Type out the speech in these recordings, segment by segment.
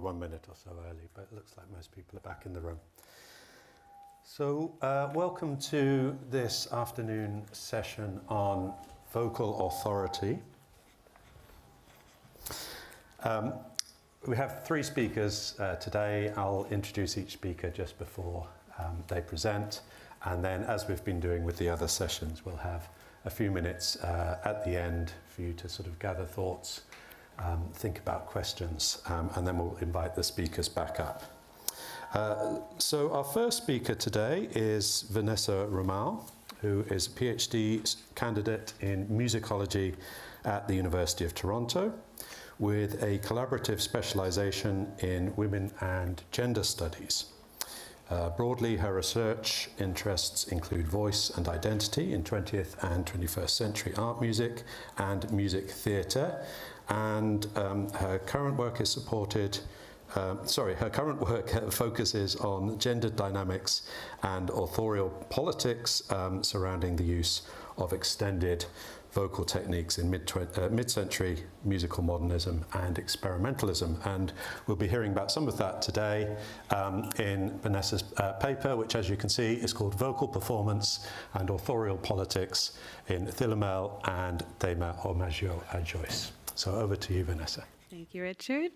1 minute or so early, but it looks like most people are back in the room. So welcome to this afternoon session on vocal authority. We have 3 speakers today. I'll introduce each speaker just before they present, and then, as we've been doing with the other sessions, we'll have a few minutes at the end for you to sort of gather thoughts, think about questions, and then we'll invite the speakers back up. So our first speaker today is Vanessa Romao, who is a PhD candidate in musicology at the University of Toronto, with a collaborative specialization in women and gender studies. Broadly, her research interests include voice and identity in 20th and 21st century art music and music theatre, and her current work is focuses on gender dynamics and authorial politics surrounding the use of extended vocal techniques in mid-century musical modernism and experimentalism. And we'll be hearing about some of that today in Vanessa's paper, which, as you can see, is called Vocal Performance and Authorial Politics in Philomel and Thema, Omaggio a Joyce. So over to you, Vanessa. Thank you, Richard.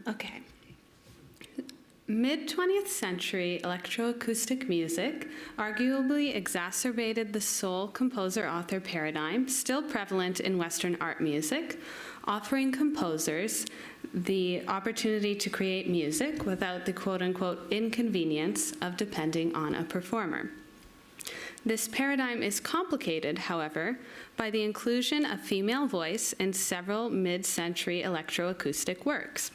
Okay. Mid-20th century electroacoustic music arguably exacerbated the sole composer-author paradigm still prevalent in Western art music, offering composers the opportunity to create music without the quote-unquote inconvenience of depending on a performer. This paradigm is complicated, however, by the inclusion of female voice in several mid-century electroacoustic works.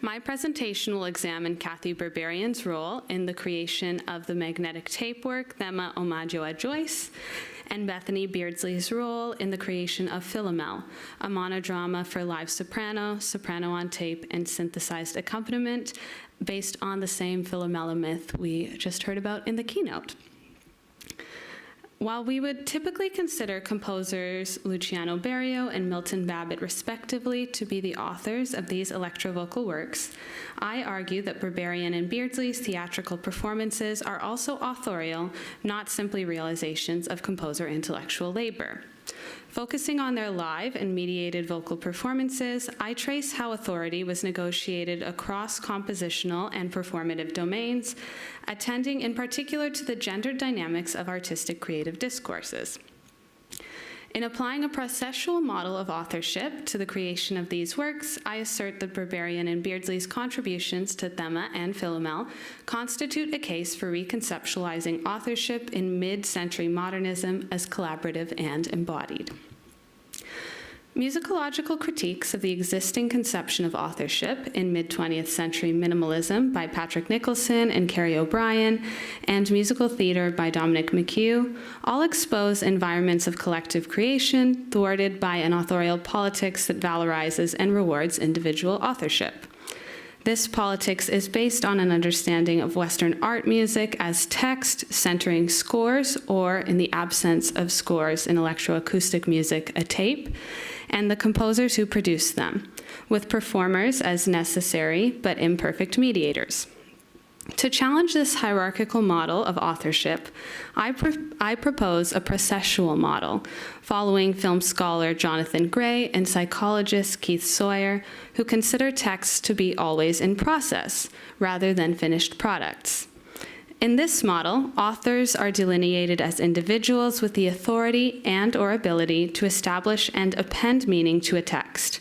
My presentation will examine Kathy Berberian's role in the creation of the magnetic tape work Thema, Omaggio a Joyce, and Bethany Beardsley's role in the creation of Philomel, a monodrama for live soprano, soprano on tape, and synthesized accompaniment based on the same Philomela myth we just heard about in the keynote. While we would typically consider composers Luciano Berio and Milton Babbitt respectively to be the authors of these electrovocal works, I argue that Berberian and Beardsley's theatrical performances are also authorial, not simply realizations of composer intellectual labor. Focusing on their live and mediated vocal performances, I trace how authority was negotiated across compositional and performative domains, attending in particular to the gendered dynamics of artistic creative discourses. In applying a processual model of authorship to the creation of these works, I assert that Berberian and Beardsley's contributions to Thema and Philomel constitute a case for reconceptualizing authorship in mid-century modernism as collaborative and embodied. Musicological critiques of the existing conception of authorship in mid-20th century minimalism by Patrick Nicholson and Carrie O'Brien, and musical theater by Dominic McHugh, all expose environments of collective creation thwarted by an authorial politics that valorizes and rewards individual authorship. This politics is based on an understanding of Western art music as text centering scores, or in the absence of scores in electroacoustic music, a tape, and the composers who produce them, with performers as necessary but imperfect mediators. To challenge this hierarchical model of authorship, I propose a processual model, following film scholar Jonathan Gray and psychologist Keith Sawyer, who consider texts to be always in process, rather than finished products. In this model, authors are delineated as individuals with the authority and/or ability to establish and append meaning to a text.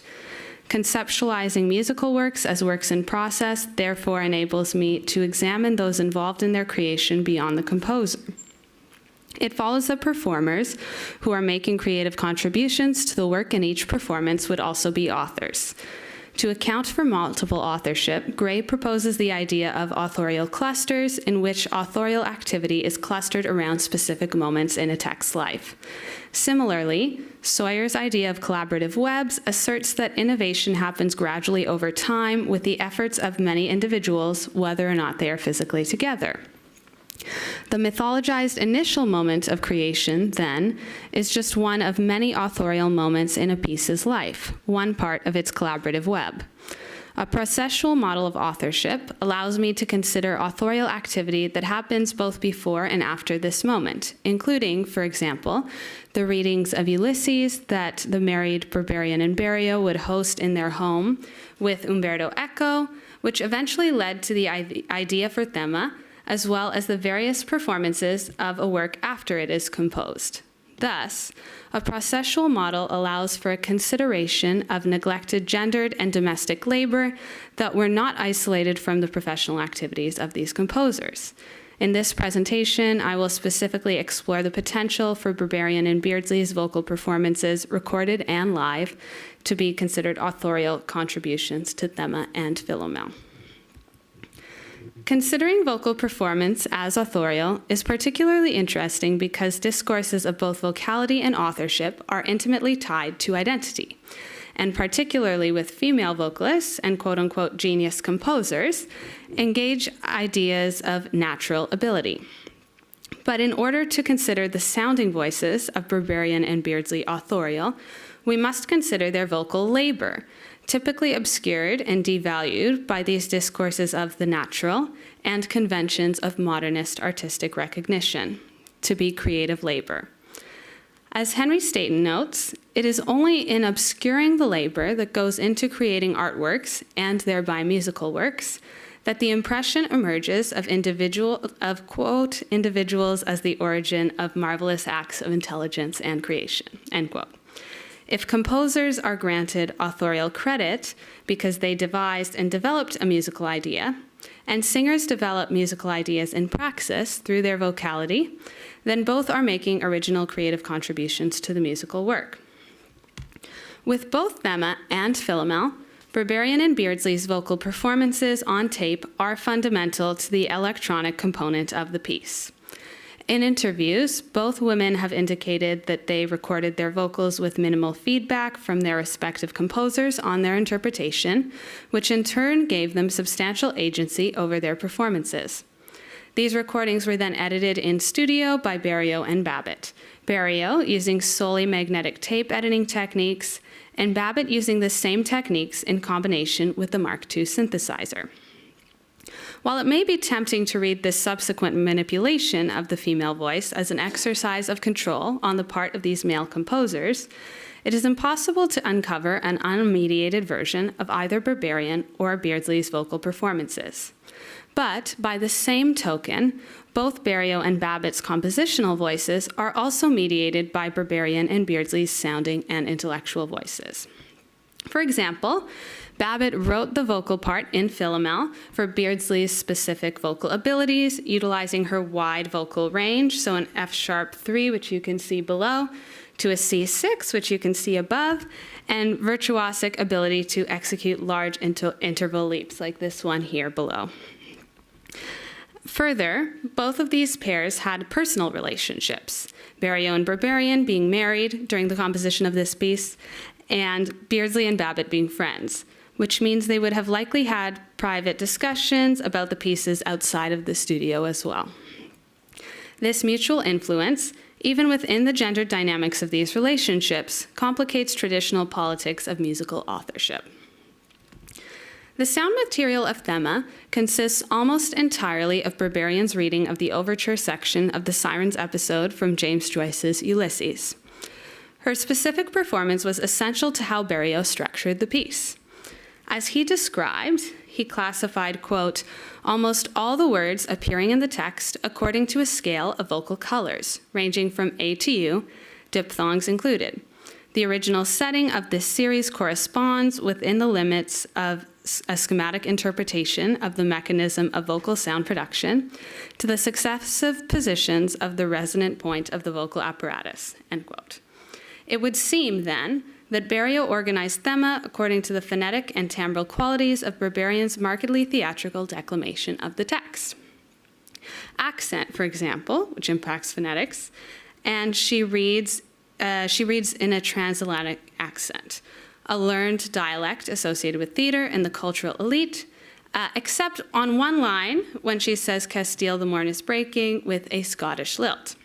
Conceptualizing musical works as works in process therefore enables me to examine those involved in their creation beyond the composer. It follows that performers who are making creative contributions to the work in each performance would also be authors. To account for multiple authorship, Gray proposes the idea of authorial clusters, in which authorial activity is clustered around specific moments in a text's life. Similarly, Sawyer's idea of collaborative webs asserts that innovation happens gradually over time with the efforts of many individuals, whether or not they are physically together. The mythologized initial moment of creation, then, is just one of many authorial moments in a piece's life, one part of its collaborative web. A processual model of authorship allows me to consider authorial activity that happens both before and after this moment, including, for example, the readings of Ulysses that the married Berberian and Berio would host in their home with Umberto Eco, which eventually led to the idea for Thema, as well as the various performances of a work after it is composed. Thus, a processual model allows for a consideration of neglected gendered and domestic labor that were not isolated from the professional activities of these composers. In this presentation, I will specifically explore the potential for Berberian and Beardsley's vocal performances, recorded and live, to be considered authorial contributions to Thema and Philomel. Considering vocal performance as authorial is particularly interesting because discourses of both vocality and authorship are intimately tied to identity, and particularly with female vocalists and quote-unquote genius composers, engage ideas of natural ability. But in order to consider the sounding voices of Berberian and Beardsley authorial, we must consider their vocal labor, typically obscured and devalued by these discourses of the natural and conventions of modernist artistic recognition, to be creative labor. As Henry Staton notes, it is only in obscuring the labor that goes into creating artworks, and thereby musical works, that the impression emerges of quote, individuals as the origin of marvelous acts of intelligence and creation, end quote. If composers are granted authorial credit because they devised and developed a musical idea, and singers develop musical ideas in praxis through their vocality, then both are making original creative contributions to the musical work. With both Thema and Philomel, Berberian and Beardsley's vocal performances on tape are fundamental to the electronic component of the piece. In interviews, both women have indicated that they recorded their vocals with minimal feedback from their respective composers on their interpretation, which in turn gave them substantial agency over their performances. These recordings were then edited in studio by Berio and Babbitt. Berio using solely magnetic tape editing techniques, and Babbitt using the same techniques in combination with the Mark II synthesizer. While it may be tempting to read this subsequent manipulation of the female voice as an exercise of control on the part of these male composers, it is impossible to uncover an unmediated version of either Berberian or Beardsley's vocal performances. But, by the same token, both Berio and Babbitt's compositional voices are also mediated by Berberian and Beardsley's sounding and intellectual voices. For example, Babbitt wrote the vocal part in Philomel for Beardsley's specific vocal abilities, utilizing her wide vocal range, so an F-sharp 3, which you can see below, to a C6, which you can see above, and virtuosic ability to execute large interval leaps, like this one here below. Further, both of these pairs had personal relationships, Berio and Berberian being married during the composition of this piece, and Beardsley and Babbitt being friends, which means they would have likely had private discussions about the pieces outside of the studio as well. This mutual influence, even within the gender dynamics of these relationships, complicates traditional politics of musical authorship. The sound material of Thema consists almost entirely of Berberian's reading of the overture section of the Sirens episode from James Joyce's Ulysses. Her specific performance was essential to how Berio structured the piece. As he described, he classified, quote, almost all the words appearing in the text according to a scale of vocal colors, ranging from A to U, diphthongs included. The original setting of this series corresponds within the limits of a schematic interpretation of the mechanism of vocal sound production to the successive positions of the resonant point of the vocal apparatus, end quote. It would seem, then, that Berio organized Thema according to the phonetic and timbral qualities of Berberian's markedly theatrical declamation of the text. Accent, for example, which impacts phonetics, and she reads in a transatlantic accent, a learned dialect associated with theater and the cultural elite, except on one line when she says Castile, the morn is breaking, with a Scottish lilt.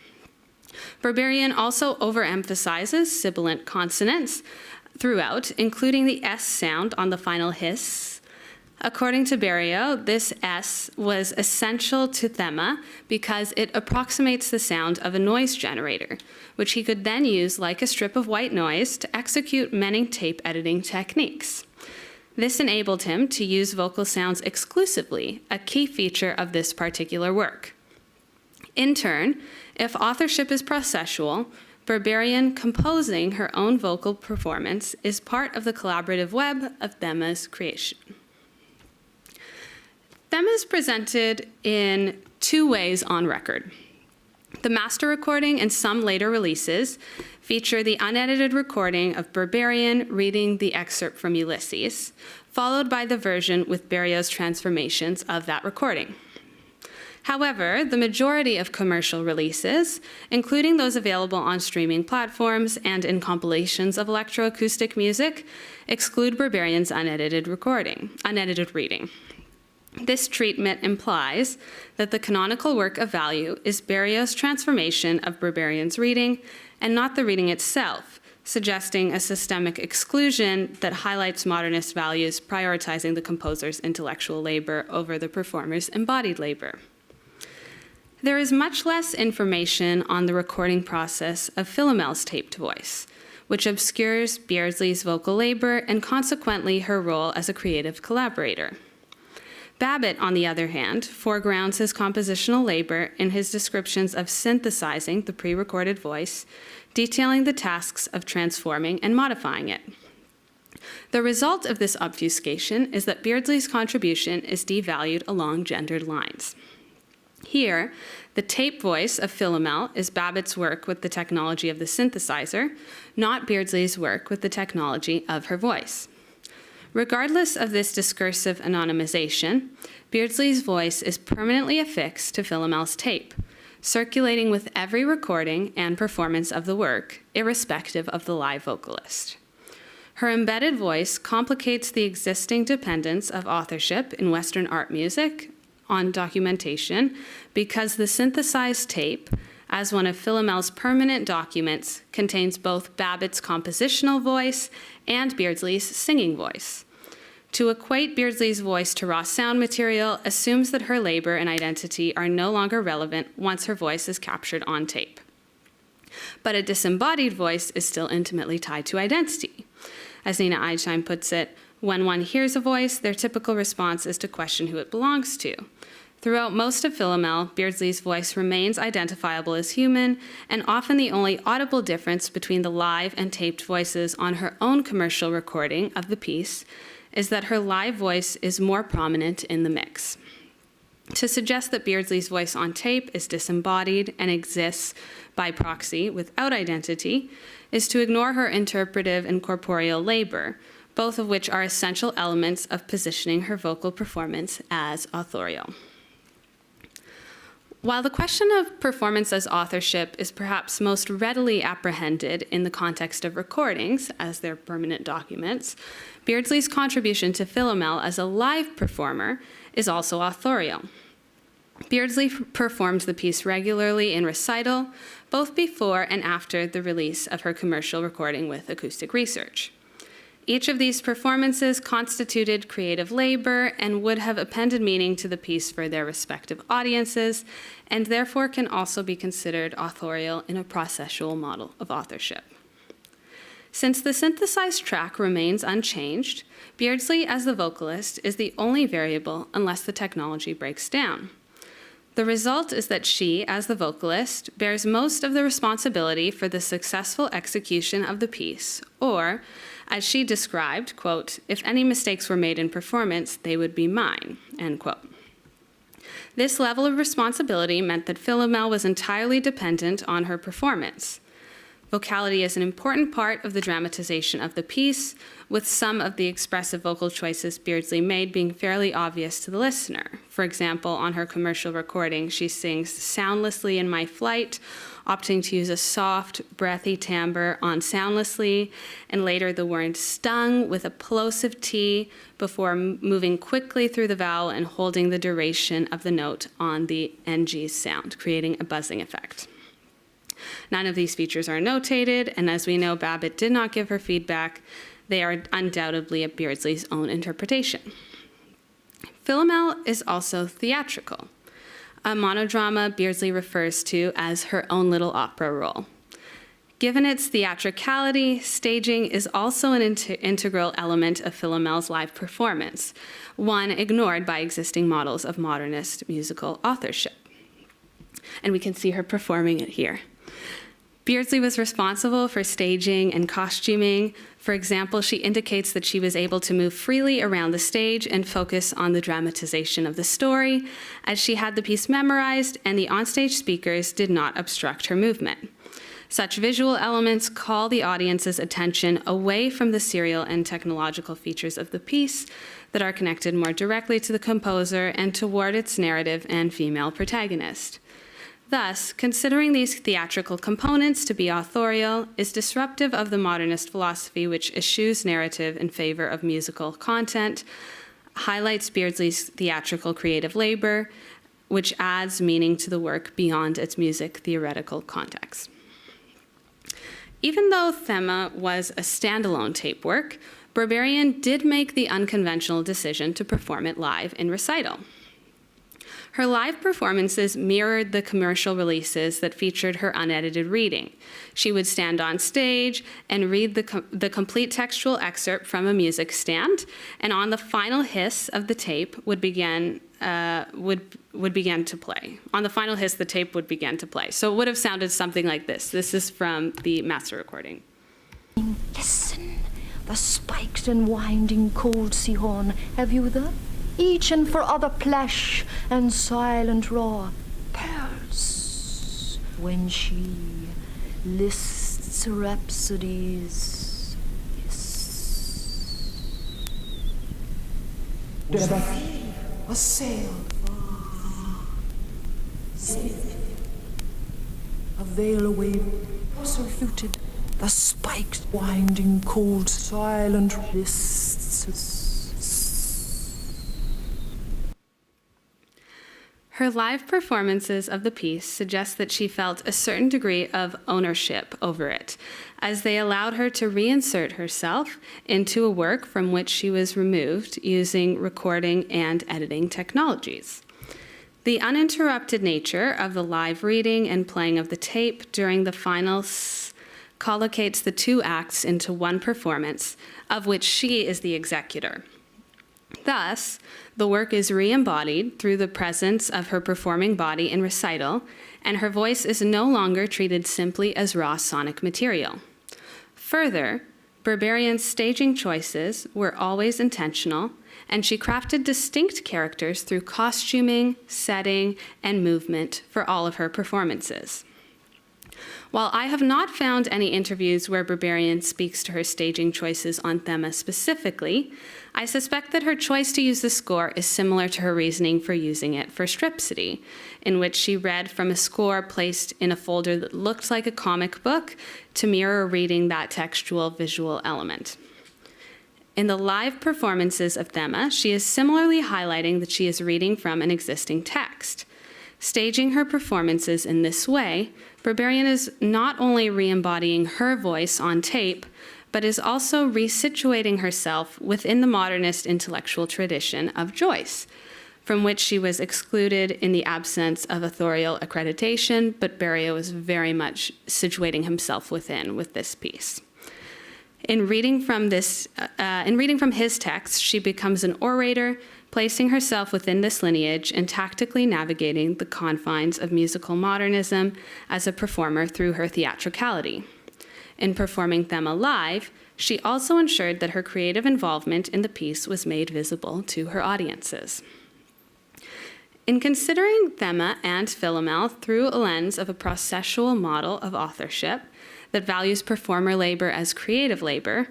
Berberian also overemphasizes sibilant consonants throughout, including the S sound on the final hiss. According to Berio, this S was essential to Thema because it approximates the sound of a noise generator, which he could then use like a strip of white noise to execute many tape editing techniques. This enabled him to use vocal sounds exclusively, a key feature of this particular work. In turn, if authorship is processual, Berberian composing her own vocal performance is part of the collaborative web of Thema's creation. Thema is presented in two ways on record. The master recording and some later releases feature the unedited recording of Berberian reading the excerpt from Ulysses, followed by the version with Berio's transformations of that recording. However, the majority of commercial releases, including those available on streaming platforms and in compilations of electroacoustic music, exclude Berberian's unedited reading. This treatment implies that the canonical work of value is Berio's transformation of Berberian's reading and not the reading itself, suggesting a systemic exclusion that highlights modernist values prioritizing the composer's intellectual labor over the performer's embodied labor. There is much less information on the recording process of Philomel's taped voice, which obscures Beardsley's vocal labor and consequently her role as a creative collaborator. Babbitt, on the other hand, foregrounds his compositional labor in his descriptions of synthesizing the pre-recorded voice, detailing the tasks of transforming and modifying it. The result of this obfuscation is that Beardsley's contribution is devalued along gendered lines. Here, the tape voice of Philomel is Babbitt's work with the technology of the synthesizer, not Beardsley's work with the technology of her voice. Regardless of this discursive anonymization, Beardsley's voice is permanently affixed to Philomel's tape, circulating with every recording and performance of the work, irrespective of the live vocalist. Her embedded voice complicates the existing dependence of authorship in Western art music on documentation because the synthesized tape, as one of Philomel's permanent documents, contains both Babbitt's compositional voice and Beardsley's singing voice. To equate Beardsley's voice to raw sound material assumes that her labor and identity are no longer relevant once her voice is captured on tape. But a disembodied voice is still intimately tied to identity. As Nina Eidstein puts it, when one hears a voice, their typical response is to question who it belongs to. Throughout most of Philomel, Beardsley's voice remains identifiable as human, and often the only audible difference between the live and taped voices on her own commercial recording of the piece is that her live voice is more prominent in the mix. To suggest that Beardsley's voice on tape is disembodied and exists by proxy without identity is to ignore her interpretive and corporeal labor, both of which are essential elements of positioning her vocal performance as authorial. While the question of performance as authorship is perhaps most readily apprehended in the context of recordings, as their permanent documents, Beardsley's contribution to Philomel as a live performer is also authorial. Beardsley performed the piece regularly in recital, both before and after the release of her commercial recording with Acoustic Research. Each of these performances constituted creative labor and would have appended meaning to the piece for their respective audiences, and therefore can also be considered authorial in a processual model of authorship. Since the synthesized track remains unchanged, Beardsley as the vocalist is the only variable unless the technology breaks down. The result is that she, as the vocalist, bears most of the responsibility for the successful execution of the piece, or, as she described, quote, "If any mistakes were made in performance, they would be mine," end quote. This level of responsibility meant that Philomel was entirely dependent on her performance. Vocality is an important part of the dramatization of the piece, with some of the expressive vocal choices Beardsley made being fairly obvious to the listener. For example, on her commercial recording, she sings "Soundlessly in My Flight," opting to use a soft, breathy timbre on "Soundlessly," and later the word "stung" with a plosive T before moving quickly through the vowel and holding the duration of the note on the NG sound, creating a buzzing effect. None of these features are notated, and as we know, Babbitt did not give her feedback. They are undoubtedly of Beardsley's own interpretation. Philomel is also theatrical, a monodrama Beardsley refers to as her own little opera role. Given its theatricality, staging is also an integral element of Philomel's live performance, one ignored by existing models of modernist musical authorship. And we can see her performing it here. Beardsley was responsible for staging and costuming. For example, she indicates that she was able to move freely around the stage and focus on the dramatization of the story, as she had the piece memorized and the onstage speakers did not obstruct her movement. Such visual elements call the audience's attention away from the serial and technological features of the piece that are connected more directly to the composer and toward its narrative and female protagonist. Thus, considering these theatrical components to be authorial is disruptive of the modernist philosophy which eschews narrative in favor of musical content, highlights Beardsley's theatrical creative labor, which adds meaning to the work beyond its music theoretical context. Even though Thema was a standalone tape work, Berberian did make the unconventional decision to perform it live in recital. Her live performances mirrored the commercial releases that featured her unedited reading. She would stand on stage and read the complete textual excerpt from a music stand, and on the final hiss of the tape would begin to play. On the final hiss, the tape would begin to play. So it would have sounded something like this. This is from the master recording. Listen, the spiked and winding cold sea horn, have you the? Each and for other plash and silent roar, pearls, when she lists rhapsodies. A sail far, a veil away, so fluted, the spiked, winding, cold, silent lists. Her live performances of the piece suggest that she felt a certain degree of ownership over it, as they allowed her to reinsert herself into a work from which she was removed using recording and editing technologies. The uninterrupted nature of the live reading and playing of the tape during the finals collocates the two acts into one performance, of which she is the executor. Thus, the work is re-embodied through the presence of her performing body in recital, and her voice is no longer treated simply as raw sonic material. Further, Berberian's staging choices were always intentional, and she crafted distinct characters through costuming, setting, and movement for all of her performances. While I have not found any interviews where Berberian speaks to her staging choices on Thema specifically, I suspect that her choice to use the score is similar to her reasoning for using it for Stripsody, in which she read from a score placed in a folder that looked like a comic book to mirror reading that textual visual element. In the live performances of Thema, she is similarly highlighting that she is reading from an existing text. Staging her performances in this way, Berberian is not only re-embodying her voice on tape, but is also resituating herself within the modernist intellectual tradition of Joyce, from which she was excluded in the absence of authorial accreditation, but Beria was very much situating himself within with this piece. In reading from his text, she becomes an orator, placing herself within this lineage and tactically navigating the confines of musical modernism as a performer through her theatricality. In performing Thema live, she also ensured that her creative involvement in the piece was made visible to her audiences. In considering Thema and Philomel through a lens of a processual model of authorship that values performer labor as creative labor,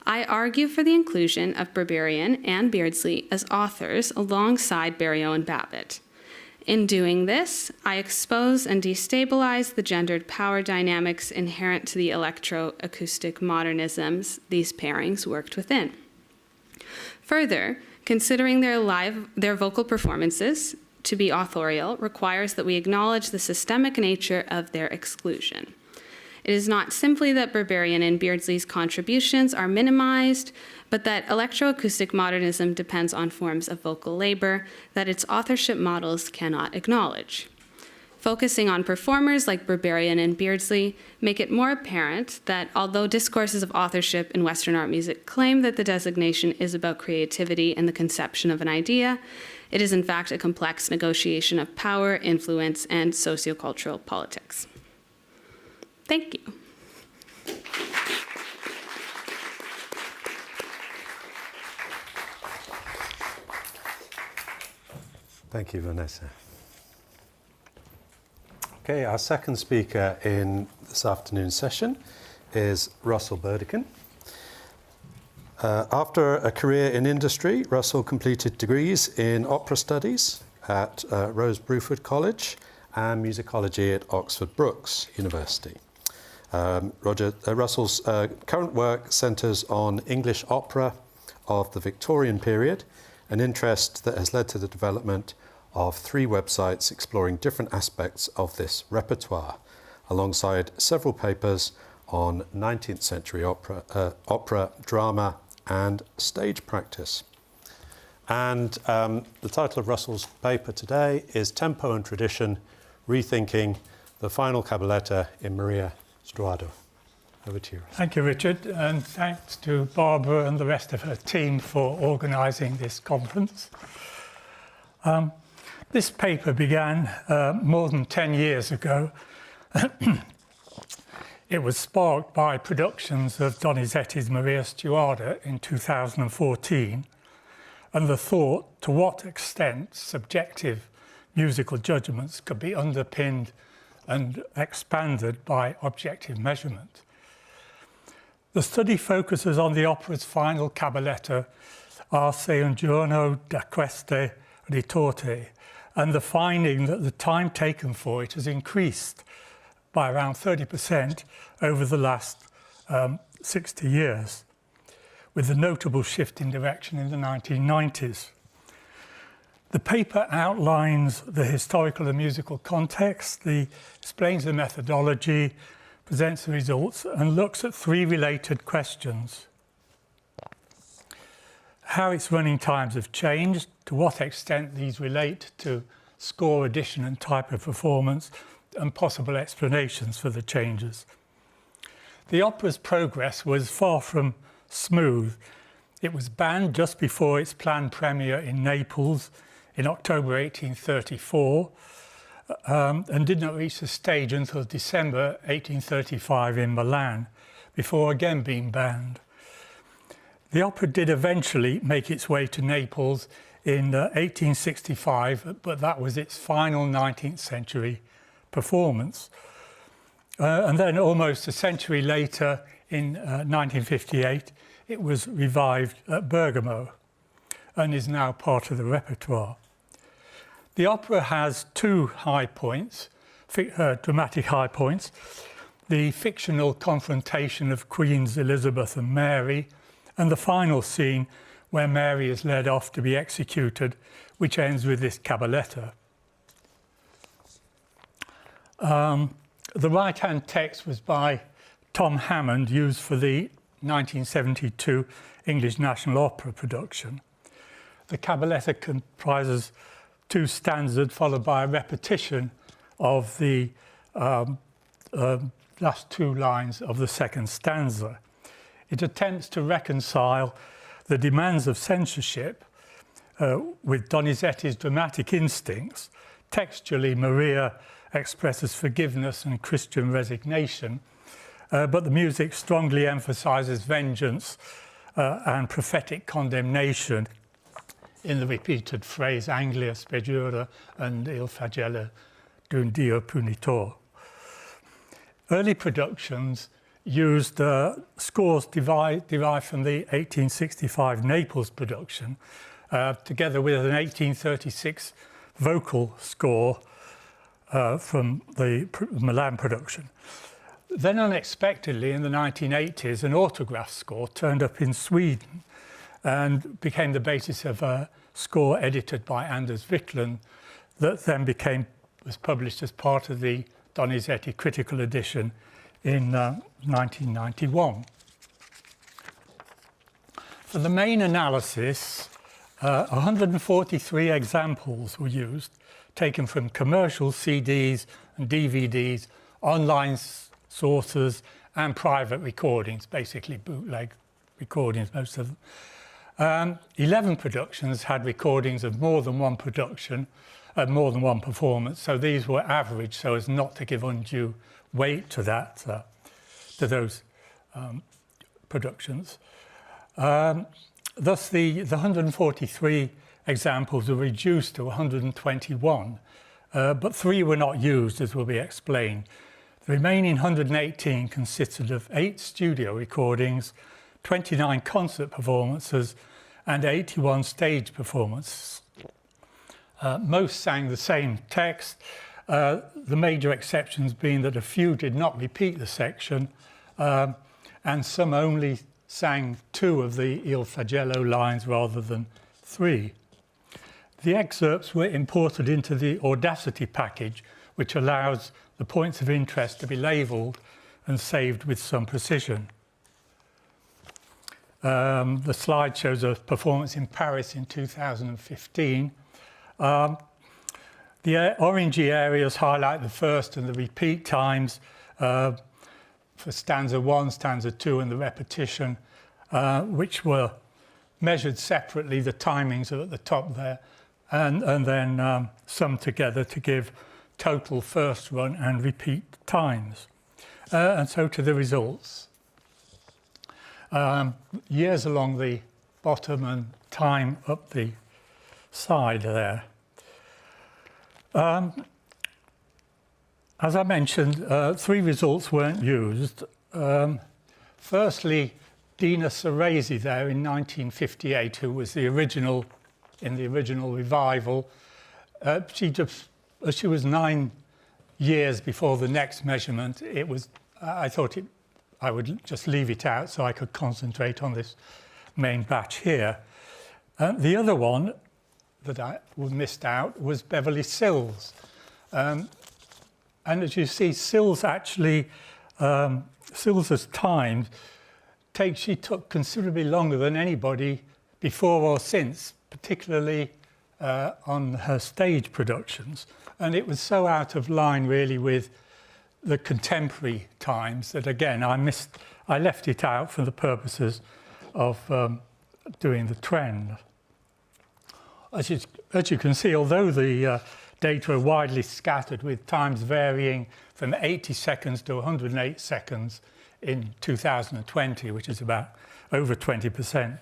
I argue for the inclusion of Berberian and Beardsley as authors alongside Berriot and Babbitt. In doing this, I expose and destabilize the gendered power dynamics inherent to the electroacoustic modernisms these pairings worked within. Further, considering their vocal performances to be authorial requires that we acknowledge the systemic nature of their exclusion. It is not simply that Berberian and Beardsley's contributions are minimized, but that electroacoustic modernism depends on forms of vocal labor that its authorship models cannot acknowledge. Focusing on performers like Berberian and Beardsley make it more apparent that although discourses of authorship in Western art music claim that the designation is about creativity and the conception of an idea, it is in fact a complex negotiation of power, influence, and sociocultural politics. Thank you. Thank you, Vanessa. Okay, our second speaker in this afternoon's session is Russell Burdekin. After a career in industry, Russell completed degrees in opera studies at Rose Bruford College and musicology at Oxford Brookes University. Russell's current work centres on English opera of the Victorian period, an interest that has led to the development of 3 websites exploring different aspects of this repertoire, alongside several papers on 19th century opera, drama, and stage practice. And the title of Russell's paper today is Tempo and Tradition, Rethinking the Final Cabaletta in Maria Stuarda. Over to you, Russell. Thank you, Richard, and thanks to Barbara and the rest of her team for organising this conference. This paper began more than 10 years ago. It was sparked by productions of Donizetti's Maria Stuarda in 2014, and the thought to what extent subjective musical judgments could be underpinned and expanded by objective measurement. The study focuses on the opera's final cabaletta, Arse un giorno da queste ritorte, and the finding that the time taken for it has increased by around 30% over the last 60 years, with a notable shift in direction in the 1990s. The paper outlines the historical and musical context, explains the methodology, presents the results, and looks at 3 related questions. How its running times have changed, to what extent these relate to score addition and type of performance, and possible explanations for the changes. The opera's progress was far from smooth. It was banned just before its planned premiere in Naples in October 1834, and did not reach the stage until December 1835 in Milan, before again being banned. The opera did eventually make its way to Naples in 1865, but that was its final 19th century performance. And then almost a century later, in 1958, it was revived at Bergamo and is now part of the repertoire. The opera has 2 high points, dramatic high points: the fictional confrontation of Queens Elizabeth and Mary, and the final scene where Mary is led off to be executed, which ends with this cabaletta. The right-hand text was by Tom Hammond, used for the 1972 English National Opera production. The cabaletta comprises 2 stanzas followed by a repetition of the last 2 lines of the second stanza. It attempts to reconcile the demands of censorship with Donizetti's dramatic instincts. Textually, Maria expresses forgiveness and Christian resignation, but the music strongly emphasizes vengeance and prophetic condemnation in the repeated phrase Anglia speggiura and il flagello d'un dio punitor. Early productions used scores derived from the 1865 Naples production, together with an 1836 vocal score from the Milan production. Then unexpectedly in the 1980s, an autograph score turned up in Sweden and became the basis of a score edited by Anders Wiklund that then was published as part of the Donizetti critical edition in 1991. For the main analysis, 143 examples were used, taken from commercial CDs and DVDs, online sources, and private recordings, basically bootleg recordings, most of them. 11 productions had recordings of more than one production, more than one performance, so these were average so as not to give undue weight to that, to those productions. Thus, the 143 examples were reduced to 121, but 3 were not used, as will be explained. The remaining 118 consisted of 8 studio recordings, 29 concert performances, and 81 stage performances. Most sang the same text, the major exceptions being that a few did not repeat the section, and some only sang 2 of the Il Flagello lines rather than 3. The excerpts were imported into the Audacity package, which allows the points of interest to be labelled and saved with some precision. The slide shows a performance in Paris in 2015. The orangey areas highlight the first and the repeat times for stanza 1, stanza 2 and the repetition, which were measured separately. The timings are at the top there, and then summed together to give total first run and repeat times. And so to the results. Years along the bottom and time up the side there. As I mentioned, 3 results weren't used. Firstly, Dina Ceresi there in 1958, who was the original, in the original revival. She was 9 years before the next measurement. It was, I thought I would just leave it out so I could concentrate on this main batch here. The other one that I missed out was Beverly Sills. And as you see, Sills actually, Sills's time, she took considerably longer than anybody before or since, particularly on her stage productions. And it was so out of line really with the contemporary times that, again, I left it out for the purposes of doing the trend. As you can see, although the data are widely scattered with times varying from 80 seconds to 108 seconds in 2020, which is about over 20%.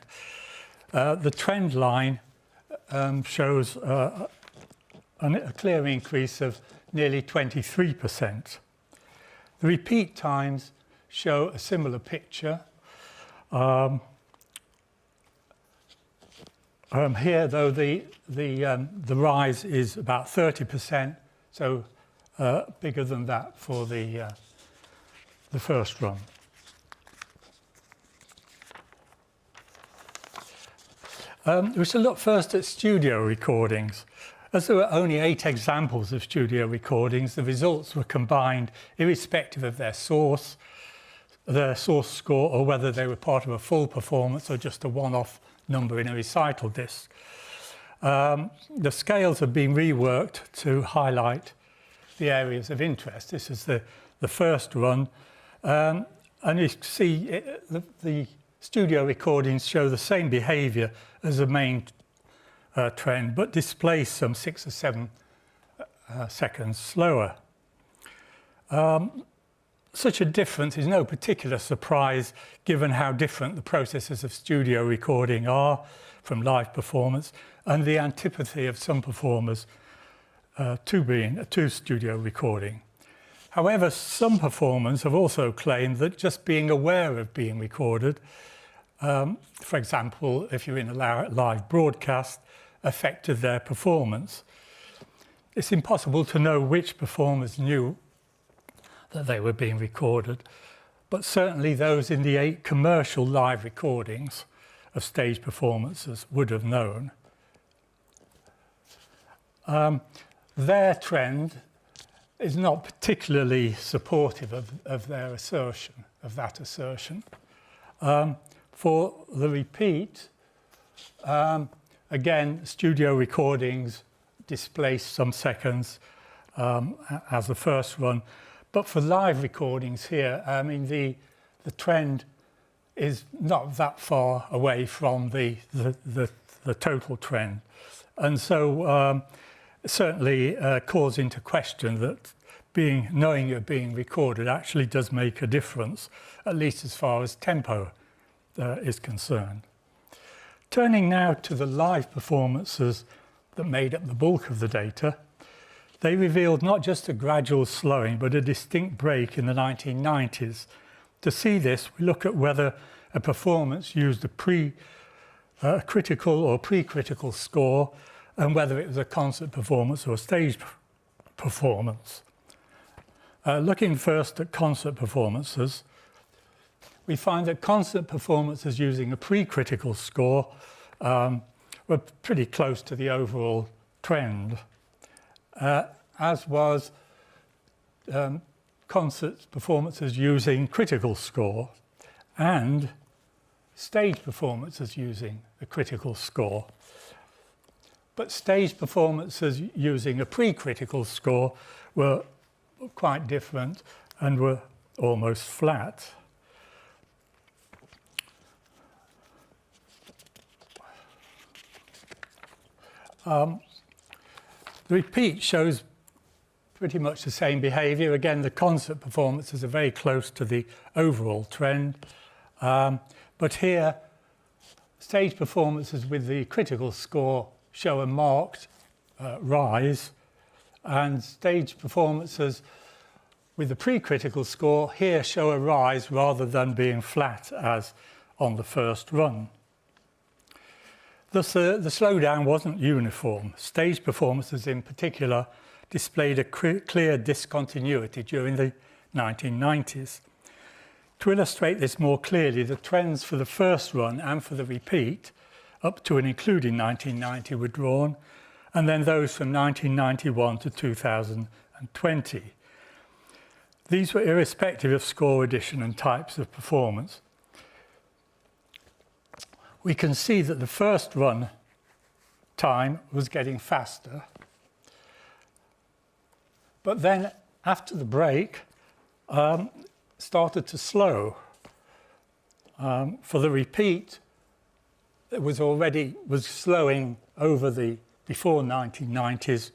The trend line shows a clear increase of nearly 23%. The repeat times show a similar picture. Here, though, the rise is about 30%, so bigger than that for the first run. We shall look first at studio recordings. As there were only 8 examples of studio recordings, the results were combined irrespective of their source score, or whether they were part of a full performance or just a one-off number in a recital disc. The scales have been reworked to highlight the areas of interest. This is the first run, and you can see the studio recordings show the same behaviour as the main trend, but display some 6 or 7 seconds slower. such a difference is no particular surprise given how different the processes of studio recording are from live performance and the antipathy of some performers to studio recording. However, some performers have also claimed that just being aware of being recorded, for example, if you're in a live broadcast, affected their performance. It's impossible to know which performers knew that they were being recorded, but certainly those in the 8 commercial live recordings of stage performances would have known. Their trend is not particularly supportive of their assertion, of that assertion. For the repeat, again, studio recordings displace some seconds as the first run, but for live recordings here, I mean, the trend is not that far away from the total trend, and so certainly calls into question that knowing you're being recorded actually does make a difference, at least as far as tempo is concerned. Turning now to the live performances that made up the bulk of the data, they revealed not just a gradual slowing, but a distinct break in the 1990s. To see this, we look at whether a performance used a critical or pre-critical score, and whether it was a concert performance or stage performance. Looking first at concert performances, we find that concert performances using a pre-critical score were pretty close to the overall trend, as was concert performances using critical score and stage performances using a critical score. But stage performances using a pre-critical score were quite different and were almost flat. The repeat shows pretty much the same behaviour. Again, the concert performances are very close to the overall trend. But here, stage performances with the critical score show a marked rise, and stage performances with the pre-critical score here show a rise rather than being flat as on the first run. Thus, the slowdown wasn't uniform. Stage performances in particular displayed a clear discontinuity during the 1990s. To illustrate this more clearly, the trends for the first run and for the repeat up to and including 1990 were drawn, and then those from 1991 to 2020. These were irrespective of score addition and types of performance. We can see that the first run time was getting faster, but then after the break started to slow. For the repeat, it was slowing over the before 1990s,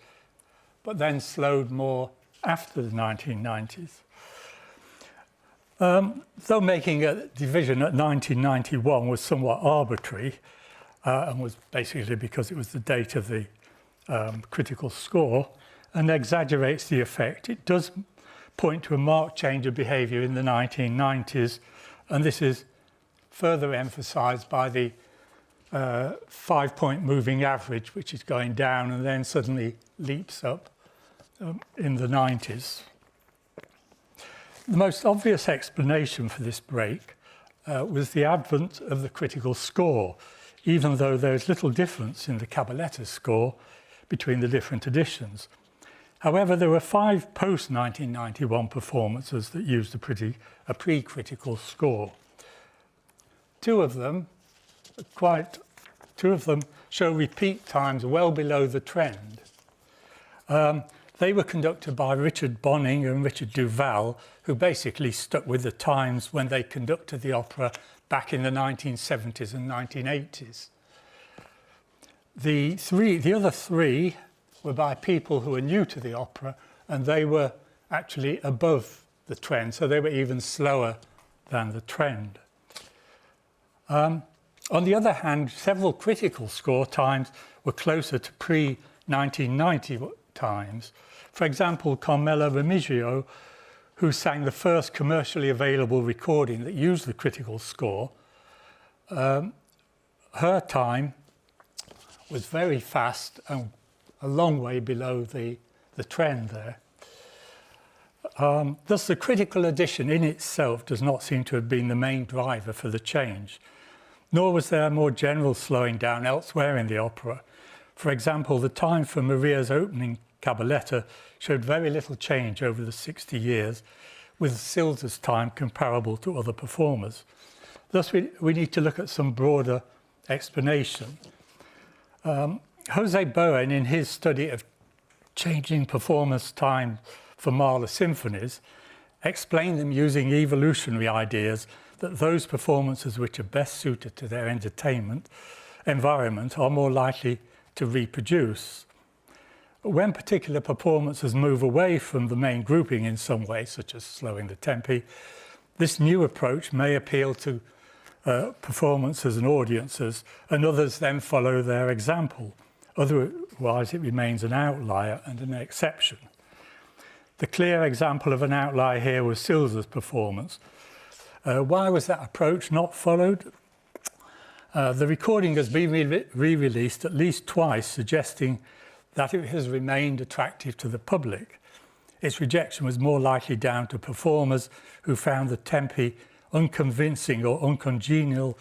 but then slowed more after the 1990s. Though making a division at 1991 was somewhat arbitrary, and was basically because it was the date of the critical score, and exaggerates the effect, it does point to a marked change of behaviour in the 1990s, and this is further emphasised by the 5-point moving average, which is going down and then suddenly leaps up in the 90s. The most obvious explanation for this break was the advent of the critical score, even though there's little difference in the Cabaletta score between the different editions. However, there were 5 post-1991 performances that used a pre-critical score. Two of them show repeat times well below the trend. They were conducted by Richard Bonning and Richard Duval, who basically stuck with the times when they conducted the opera back in the 1970s and 1980s. The other 3 were by people who were new to the opera, and they were actually above the trend, so they were even slower than the trend. On the other hand, several critical score times were closer to pre-1990 times. For example, Carmela Remigio, who sang the first commercially available recording that used the critical score, her time was very fast and a long way below the trend there. Thus, the critical addition in itself does not seem to have been the main driver for the change, nor was there a more general slowing down elsewhere in the opera. For example, the time for Maria's opening Cabaletta showed very little change over the 60 years, with Silza's time comparable to other performers. Thus, we need to look at some broader explanation. Jose Bowen, in his study of changing performance time for Mahler symphonies, explained them using evolutionary ideas that those performances which are best suited to their entertainment environment are more likely to reproduce. When particular performances move away from the main grouping in some way, such as slowing the tempi, this new approach may appeal to performances and audiences, and others then follow their example. Otherwise, it remains an outlier and an exception. The clear example of an outlier here was Silza's performance. Why was that approach not followed? The recording has been re-released at least twice, suggesting that it has remained attractive to the public. Its rejection was more likely down to performers who found the tempi unconvincing or uncongenial,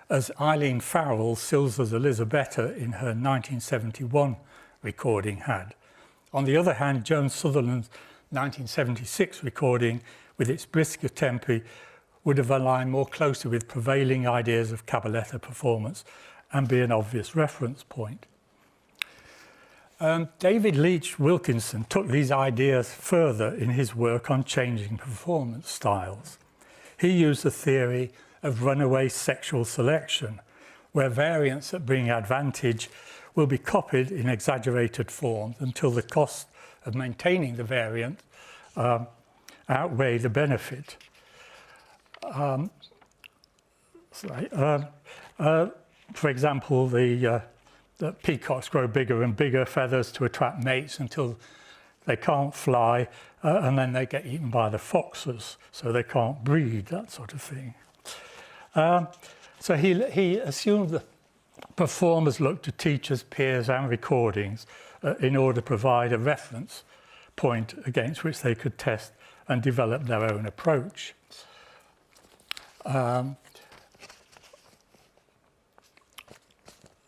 as Eileen Farrell, Silza's Elisabetta, in her 1971 recording had. On the other hand, Joan Sutherland's 1976 recording, with its brisker tempi, would have aligned more closely with prevailing ideas of Cabaletta performance and be an obvious reference point. David Leach Wilkinson took these ideas further in his work on changing performance styles. He used the theory of runaway sexual selection, where variants that bring advantage will be copied in exaggerated forms until the cost of maintaining the variant outweigh the benefit. For example, the peacocks grow bigger and bigger feathers to attract mates until they can't fly, and then they get eaten by the foxes, so they can't breed, that sort of thing. So he assumed that performers looked to teachers, peers, and recordings in order to provide a reference point against which they could test and develop their own approach.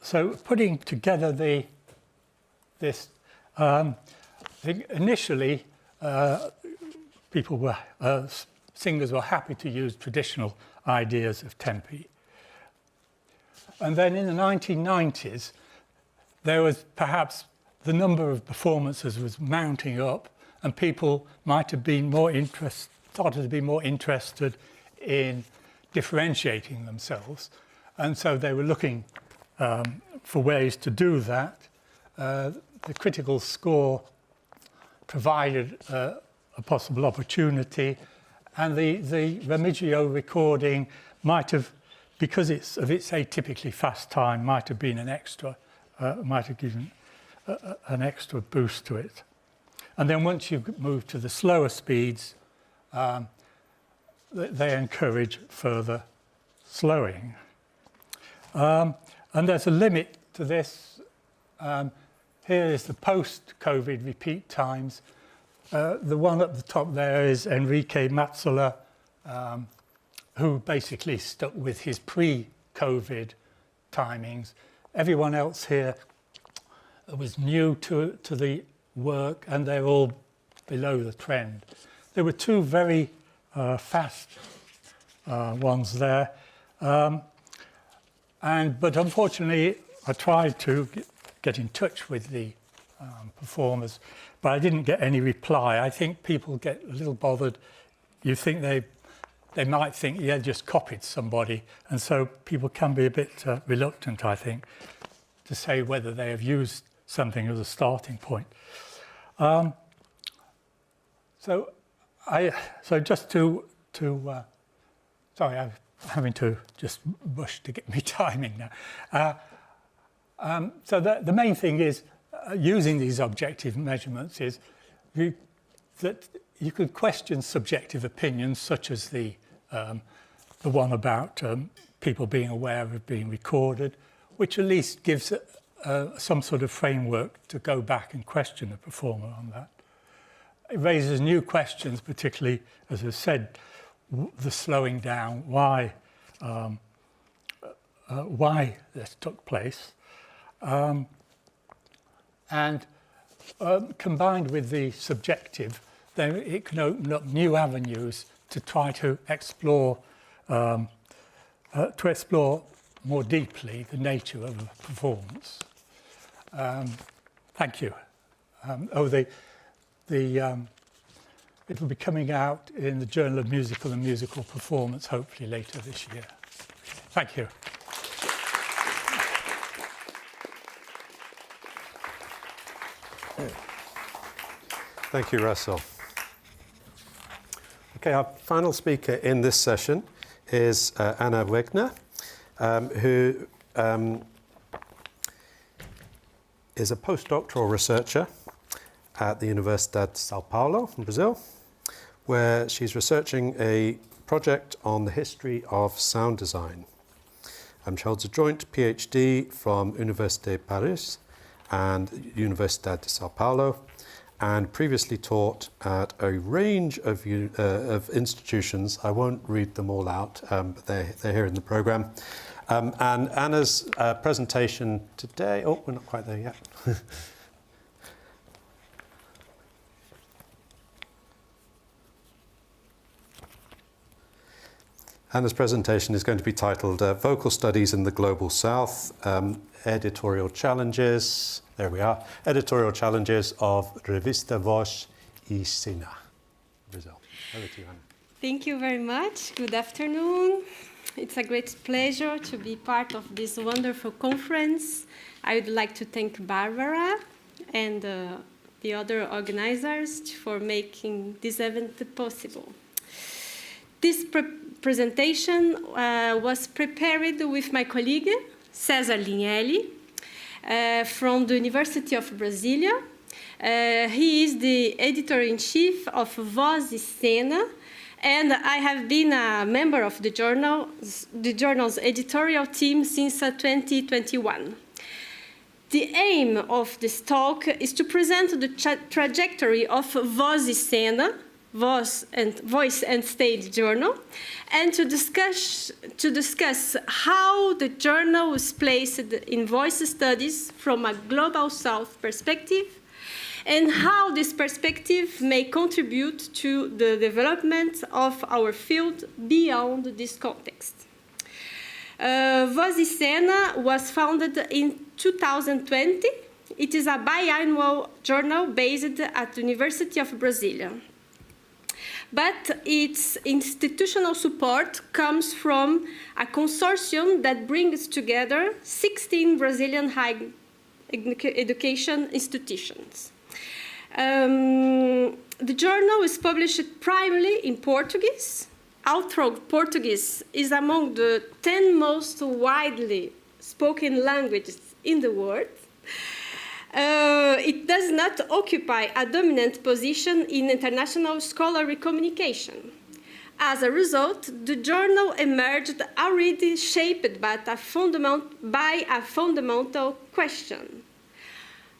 So putting together this, initially people were, singers were happy to use traditional ideas of tempi. And then in the 1990s, there was perhaps the number of performances was mounting up, and people might have been started to be more interested in differentiating themselves. And so they were looking for ways to do that. The critical score provided a possible opportunity, and the Remigio recording might have, because of its atypically fast time, might have been an extra, might have given an extra boost to it. And then once you move to the slower speeds, they encourage further slowing. And there's a limit to this. Here is the post-COVID repeat times. The one at the top there is Enrique Mazzola, who basically stuck with his pre-COVID timings. Everyone else here was new to the work, and they're all below the trend. There were two very fast ones there. But unfortunately, I tried to get in touch with the performers, but I didn't get any reply. I think people get a little bothered. You think they might think, yeah, just copied somebody. And so people can be a bit reluctant, I think, to say whether they have used something as a starting point. So So just to sorry, I'm having to just rush to get me timing now. So the main thing is using these objective measurements is that you could question subjective opinions, such as the one about people being aware of being recorded, which at least gives some sort of framework to go back and question a performer on that. It raises new questions, particularly, as I said, the slowing down, why this took place. And combined with the subjective, then it can open up new avenues to try to explore more deeply the nature of a performance. Thank you. It will be coming out in the Journal of Musical and Musical Performance, hopefully later this year. Thank you. Thank you, Russell. Okay, our final speaker in this session is Anna Wegner, who is a postdoctoral researcher at the Universidade de São Paulo in Brazil, where she's researching a project on the history of sound design. She holds a joint PhD from Université de Paris and Universidade de São Paulo, and previously taught at a range of institutions. I won't read them all out, but they're here in the programme. And Anna's presentation today, oh, we're not quite there yet. Anna's presentation is going to be titled Vocal Studies in the Global South, Editorial Challenges, there we are, Editorial Challenges of Revista Voz y Cena, Brazil. Over to you, Anna. Thank you very much. Good afternoon. It's a great pleasure to be part of this wonderful conference. I would like to thank Barbara and the other organizers for making this event possible. This presentation was prepared with my colleague, Cesar Lignelli, from the University of Brasília. He is the editor-in-chief of Voz y Cena, and I have been a member of the journal's editorial team since 2021. The aim of this talk is to present the trajectory of Voz y Cena, Voice and Stage Journal, and to discuss how the journal is placed in voice studies from a global South perspective, and how this perspective may contribute to the development of our field beyond this context. Voz y Cena was founded in 2020. It is a biannual journal based at the University of Brasília. But its institutional support comes from a consortium that brings together 16 Brazilian higher education institutions. The journal is published primarily in Portuguese. Authorial Portuguese is among the 10 most widely spoken languages in the world. It does not occupy a dominant position in international scholarly communication. As a result, the journal emerged already shaped by a fundamental question.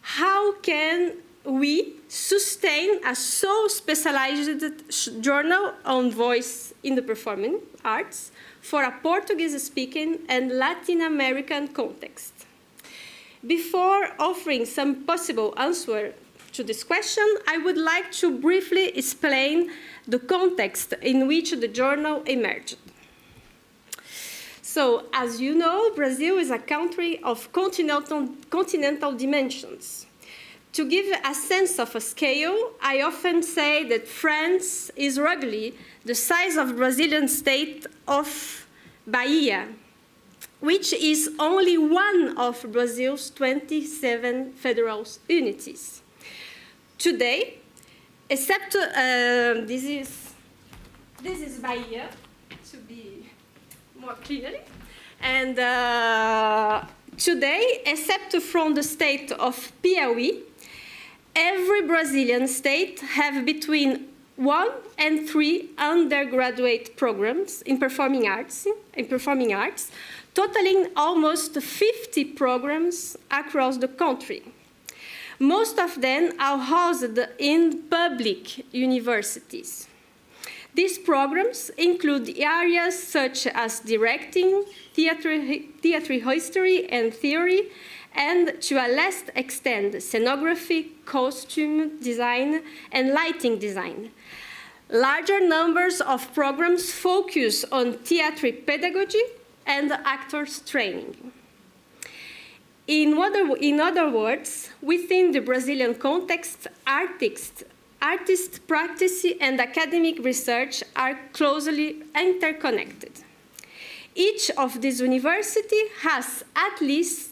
How can we sustain a so specialized journal on voice in the performing arts for a Portuguese-speaking and Latin American context? Before offering some possible answer to this question, I would like to briefly explain the context in which the journal emerged. So, as you know, Brazil is a country of continental dimensions. To give a sense of a scale, I often say that France is roughly the size of the Brazilian state of Bahia, which is only one of Brazil's 27 federal unities. Today, except this is Bahia, to be more clearly. And today, except from the state of Piauí, every Brazilian state have between 1 and 3 undergraduate programs in performing arts, totaling almost 50 programs across the country. Most of them are housed in public universities. These programs include areas such as directing, theatre history and theory, and to a less extent, scenography, costume design, and lighting design. Larger numbers of programs focus on theatre pedagogy and actors training. In other words, within the Brazilian context, artist practice and academic research are closely interconnected. Each of these universities has at least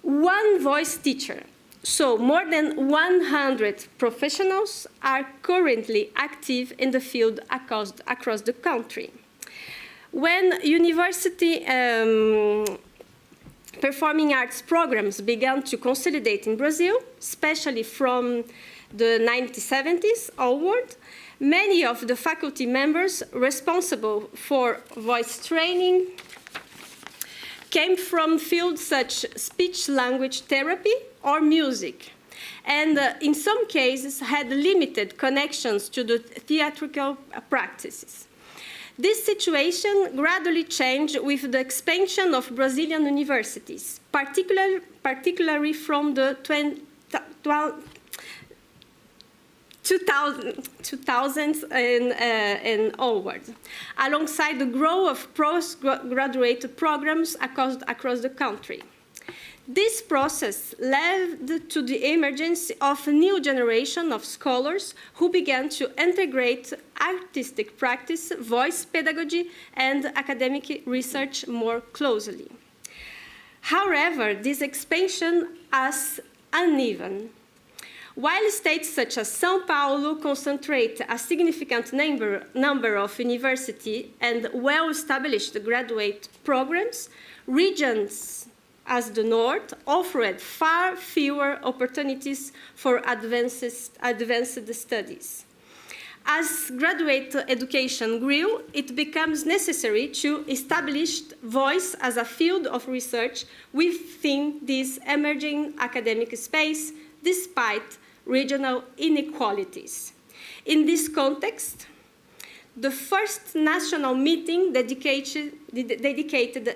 one voice teacher, so more than 100 professionals are currently active in the field across the country. When university performing arts programs began to consolidate in Brazil, especially from the 1970s onward, many of the faculty members responsible for voice training came from fields such as speech-language therapy or music, and in some cases had limited connections to the theatrical practices. This situation gradually changed with the expansion of Brazilian universities, particularly from the 2000s and onward, alongside the growth of postgraduate programs across the country. This process led to the emergence of a new generation of scholars who began to integrate artistic practice, voice pedagogy, and academic research more closely. However, this expansion is uneven. While states such as São Paulo concentrate a significant number of university and well-established graduate programs, regions as the North offered far fewer opportunities for advanced studies. As graduate education grew, it becomes necessary to establish voice as a field of research within this emerging academic space, despite regional inequalities. In this context, the first national meeting dedicated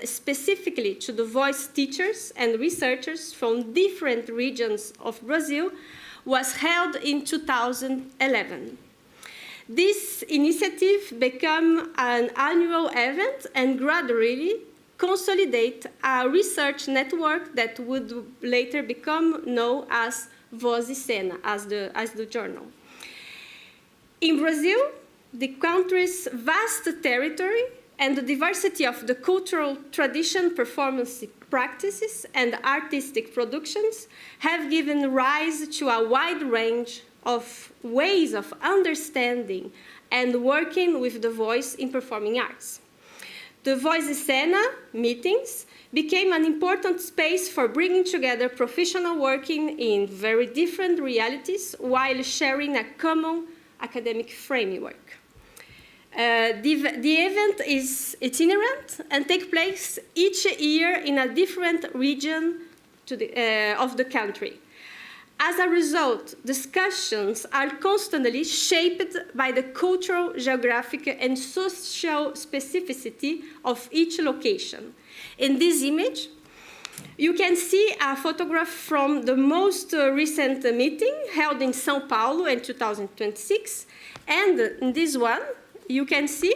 specifically to the voice teachers and researchers from different regions of Brazil was held in 2011. This initiative became an annual event and gradually consolidate a research network that would later become known as Voz e Cena, as the journal. In Brazil, the country's vast territory and the diversity of the cultural tradition, performance practices, and artistic productions have given rise to a wide range of ways of understanding and working with the voice in performing arts. The Voz e Cena meetings became an important space for bringing together professionals working in very different realities while sharing a common academic framework. The event is itinerant and takes place each year in a different region of the country. As a result, discussions are constantly shaped by the cultural, geographic, and social specificity of each location. In this image, you can see a photograph from the most recent meeting held in São Paulo in 2026, and in this one, you can see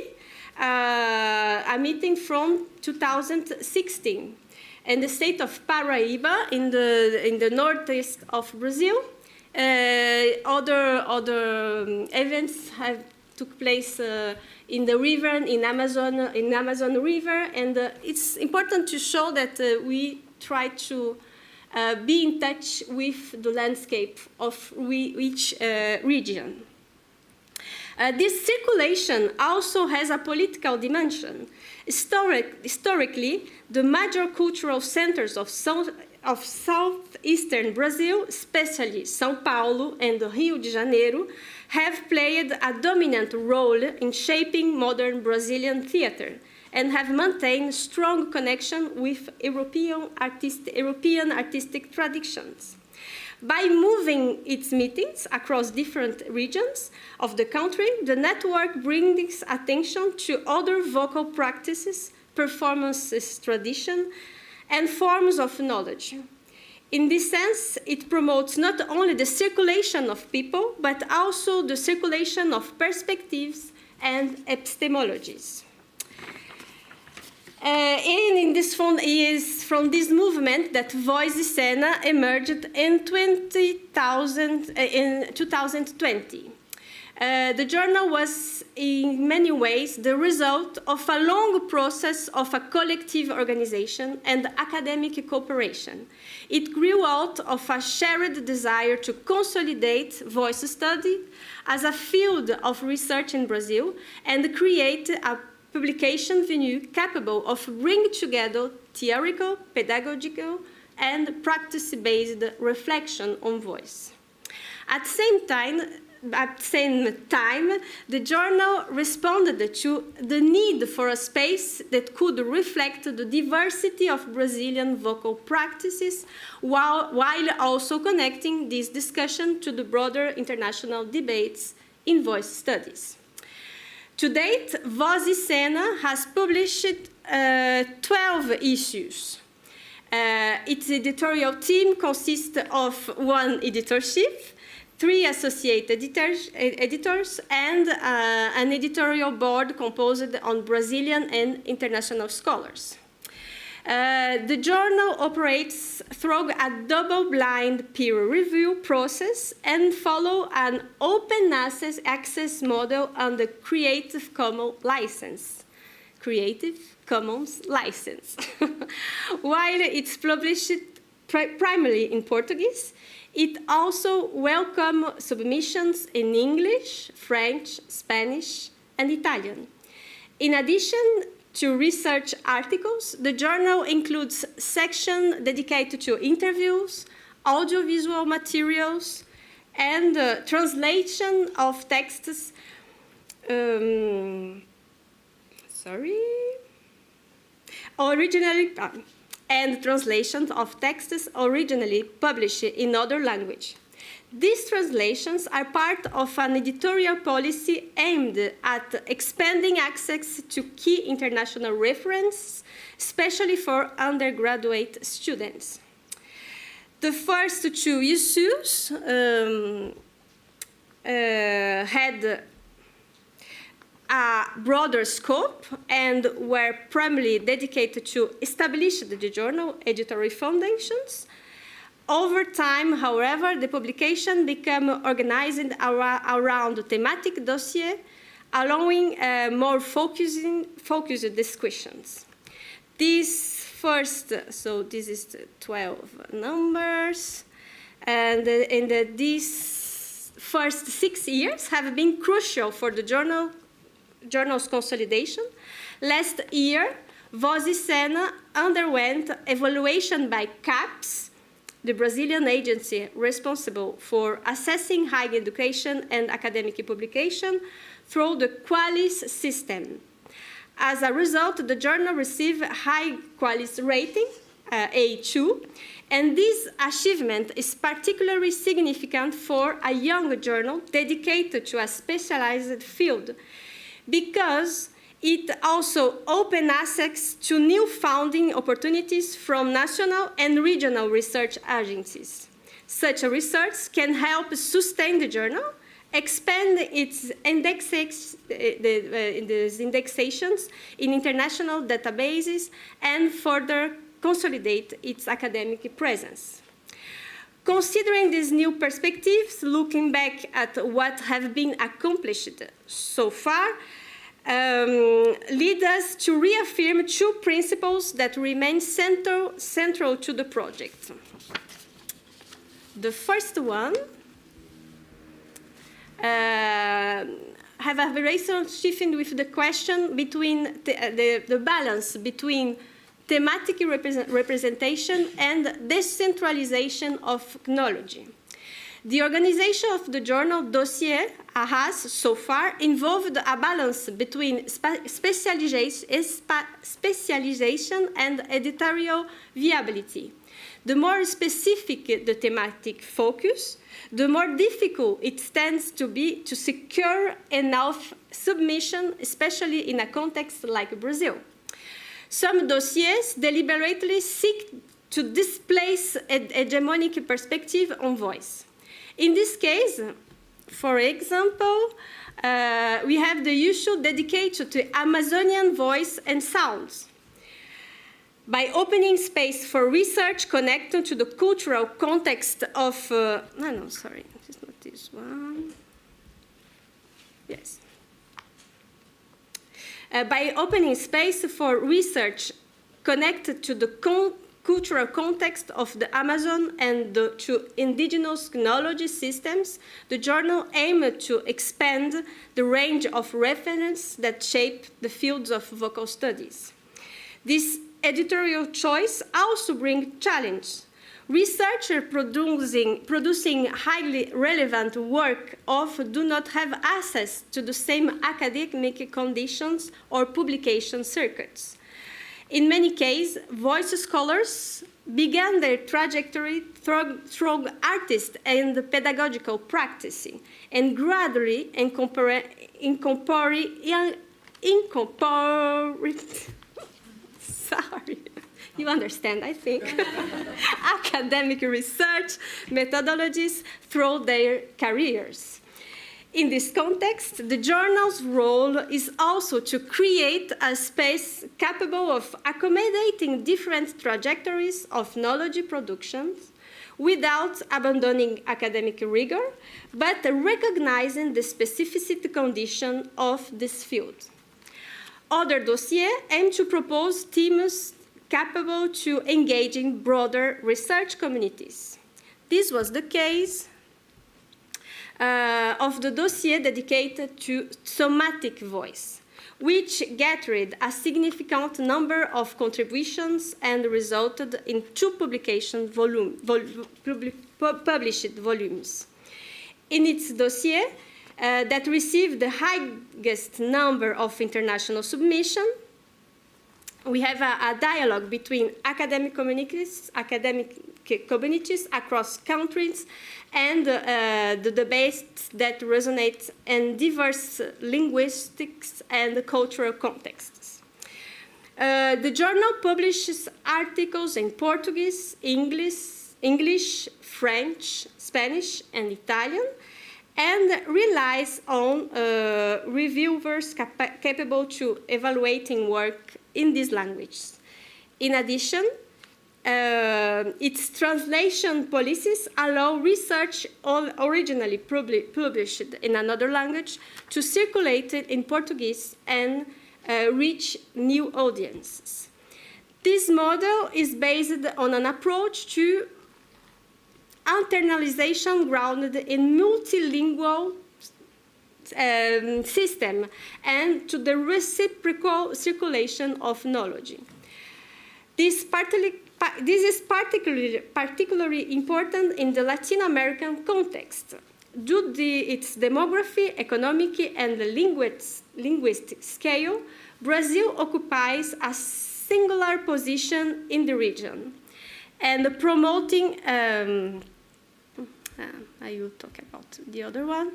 a meeting from 2016. In the state of Paraíba, in the northeast of Brazil, other events took place in the river, in Amazon River, and it's important to show that we try to be in touch with the landscape of each region. This circulation also has a political dimension. Historically, the major cultural centers of southeastern Brazil, especially São Paulo and Rio de Janeiro, have played a dominant role in shaping modern Brazilian theater and have maintained strong connection with European artistic traditions. By moving its meetings across different regions of the country, the network brings attention to other vocal practices, performances, tradition, and forms of knowledge. In this sense, it promotes not only the circulation of people, but also the circulation of perspectives and epistemologies. And is from this movement that Voz e Cena emerged in 2020. The journal was in many ways the result of a long process of a collective organization and academic cooperation. It grew out of a shared desire to consolidate voice study as a field of research in Brazil and create a publication venue capable of bringing together theoretical, pedagogical, and practice-based reflection on voice. At the same time, the journal responded to the need for a space that could reflect the diversity of Brazilian vocal practices while also connecting this discussion to the broader international debates in voice studies. To date, Voz e Cena has published 12 issues. Its editorial team consists of one editor-chief, 3 associate editors, and an editorial board composed of Brazilian and international scholars. The journal operates through a double-blind peer review process and follows an open access model under Creative Commons license. While it's published primarily in Portuguese, it also welcomes submissions in English, French, Spanish, and Italian. In addition to research articles, the journal includes sections dedicated to interviews, audiovisual materials, and translation of texts. And translations of texts originally published in other language. These translations are part of an editorial policy aimed at expanding access to key international references, especially for undergraduate students. The first 2 issues had a broader scope and were primarily dedicated to establish the journal editorial foundations. Over time, however, the publication became organized around the thematic dossier, allowing more focused discussions. This is the 12 numbers, and these first 6 years have been crucial for the journal's consolidation. Last year, Voz e Cena underwent evaluation by CAPES, the Brazilian agency responsible for assessing higher education and academic publication through the Qualis system. As a result, the journal received a high Qualis rating, A2, and this achievement is particularly significant for a young journal dedicated to a specialized field, because it also opens access to new funding opportunities from national and regional research agencies. Such a research can help sustain the journal, expand its indexations in international databases, and further consolidate its academic presence. Considering these new perspectives, looking back at what have been accomplished so far, lead us to reaffirm 2 principles that remain central to the project. The first one have a relationship with the question between the balance between thematic representation and decentralization of technology. The organization of the journal dossier has, so far, involved a balance between specialization and editorial viability. The more specific the thematic focus, the more difficult it tends to be to secure enough submission, especially in a context like Brazil. Some dossiers deliberately seek to displace a hegemonic perspective on voice. In this case, for example, we have the issue dedicated to Amazonian voice and sounds. By opening space for research connected to the cultural context of, sorry, it's not this one. Yes. By opening space for research connected to the cultural context of the Amazon and to indigenous knowledge systems, the journal aimed to expand the range of reference that shape the fields of vocal studies. This editorial choice also brings challenge. Researchers producing highly relevant work often do not have access to the same academic conditions or publication circuits. In many cases, voice scholars began their trajectory through artist and pedagogical practice, and gradually sorry, you understand, I think, academic research methodologies through their careers. In this context, the journal's role is also to create a space capable of accommodating different trajectories of knowledge productions without abandoning academic rigor, but recognizing the specific condition of this field. Other dossiers aim to propose themes capable to engaging broader research communities. This was the case of the dossier dedicated to somatic voice, which gathered a significant number of contributions and resulted in 2 published volumes. In its dossier, that received the highest number of international submissions, we have a dialogue between academic communities across countries and the debates that resonate in diverse linguistics and cultural contexts. The journal publishes articles in Portuguese, English, French, Spanish, and Italian, and relies on reviewers capable to evaluating work in these languages. In addition, its translation policies allow research originally published in another language to circulate in Portuguese and reach new audiences. This model is based on an approach to internalization grounded in multilingual system and to the reciprocal circulation of knowledge. This is particularly important in the Latin American context. Due to its demography, economic, and linguistic scale, Brazil occupies a singular position in the region. And promoting, I will talk about the other one.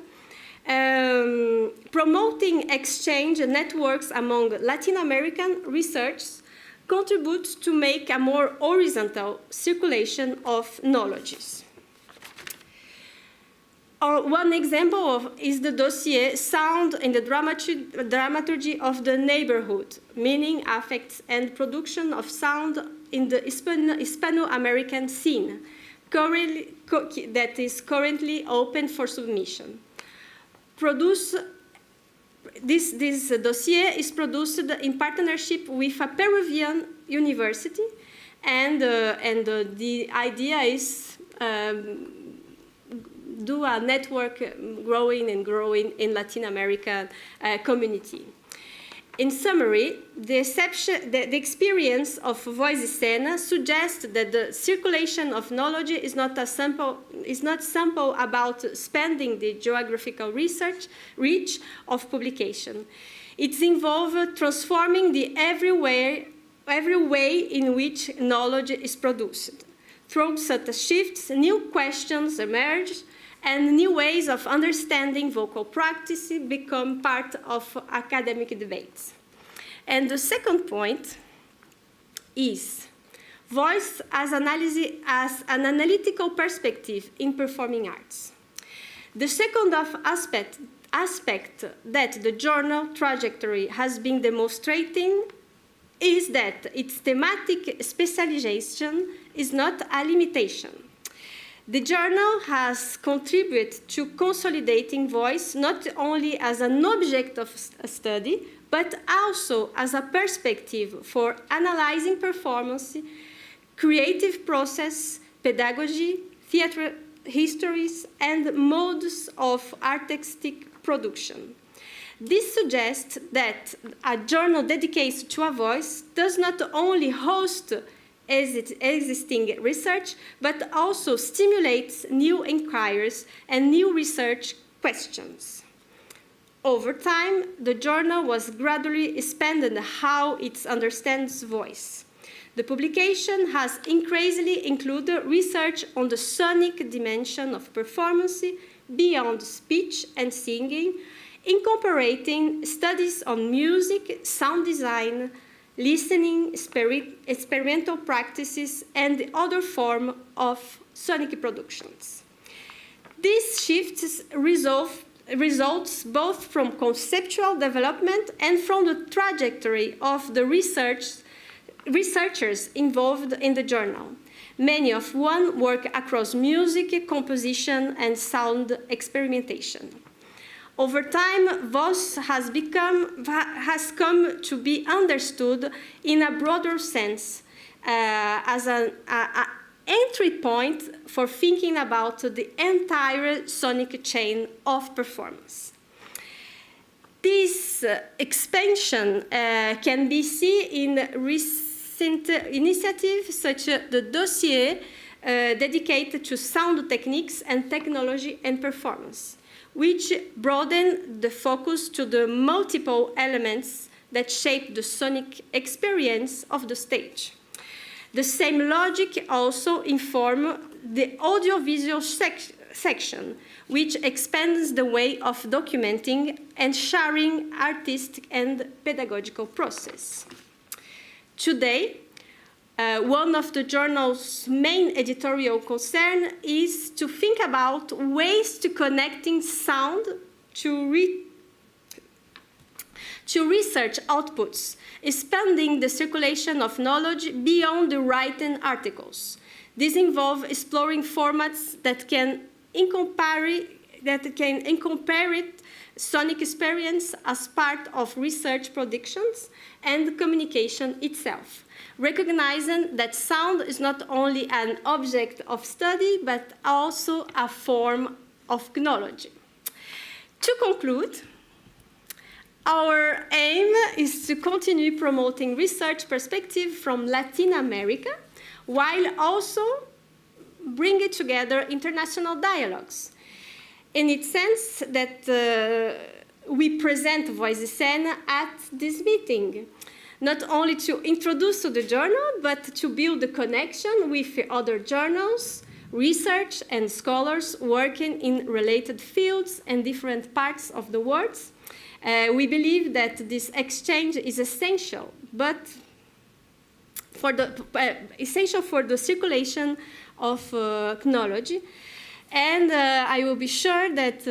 Promoting exchange networks among Latin American researchers contributes to make a more horizontal circulation of knowledges. One example is the dossier Sound in the Dramaturgy of the Neighborhood, Meaning, Affects, and Production of Sound in the Hispano-American Scene, that is currently open for submission. This dossier is produced in partnership with a Peruvian university, and the idea is do a network growing and growing in Latin American community. In summary, the experience of Voice Cena suggests that the circulation of knowledge is not simple about spending the geographical reach of publication. It's involved transforming the every way in which knowledge is produced. Through such shifts, new questions emerge, and new ways of understanding vocal practice become part of academic debates. And the second point is voice as an analytical perspective in performing arts. The second aspect that the journal trajectory has been demonstrating is that its thematic specialization is not a limitation. The journal has contributed to consolidating voice not only as an object of study, but also as a perspective for analyzing performance, creative process, pedagogy, theater histories, and modes of artistic production. This suggests that a journal dedicated to a voice does not only host existing research, but also stimulates new inquiries and new research questions. Over time, the journal was gradually expanded how it understands voice. The publication has increasingly included research on the sonic dimension of performance beyond speech and singing, incorporating studies on music, sound design, listening, experimental practices, and the other form of sonic productions. These shifts results both from conceptual development and from the trajectory of the researchers involved in the journal, many of whom work across music, composition, and sound experimentation. Over time, voice has come to be understood in a broader sense as an entry point for thinking about the entire sonic chain of performance. This expansion can be seen in recent initiatives such as the dossier dedicated to sound techniques and technology and performance, which broaden the focus to the multiple elements that shape the sonic experience of the stage. The same logic also informs the audiovisual section, which expands the way of documenting and sharing artistic and pedagogical process. Today, one of the journal's main editorial concerns is to think about ways to connecting sound to research outputs, expanding the circulation of knowledge beyond the written articles. This involves exploring formats that can incorporate sonic experience as part of research productions and communication itself, recognizing that sound is not only an object of study, but also a form of knowledge. To conclude, our aim is to continue promoting research perspective from Latin America, while also bringing together international dialogues. In its sense that we present Voice Cena at this meeting, not only to introduce to the journal, but to build a connection with other journals, research, and scholars working in related fields and different parts of the world. We believe that this exchange is essential, but essential for the circulation of knowledge. And I will be sure that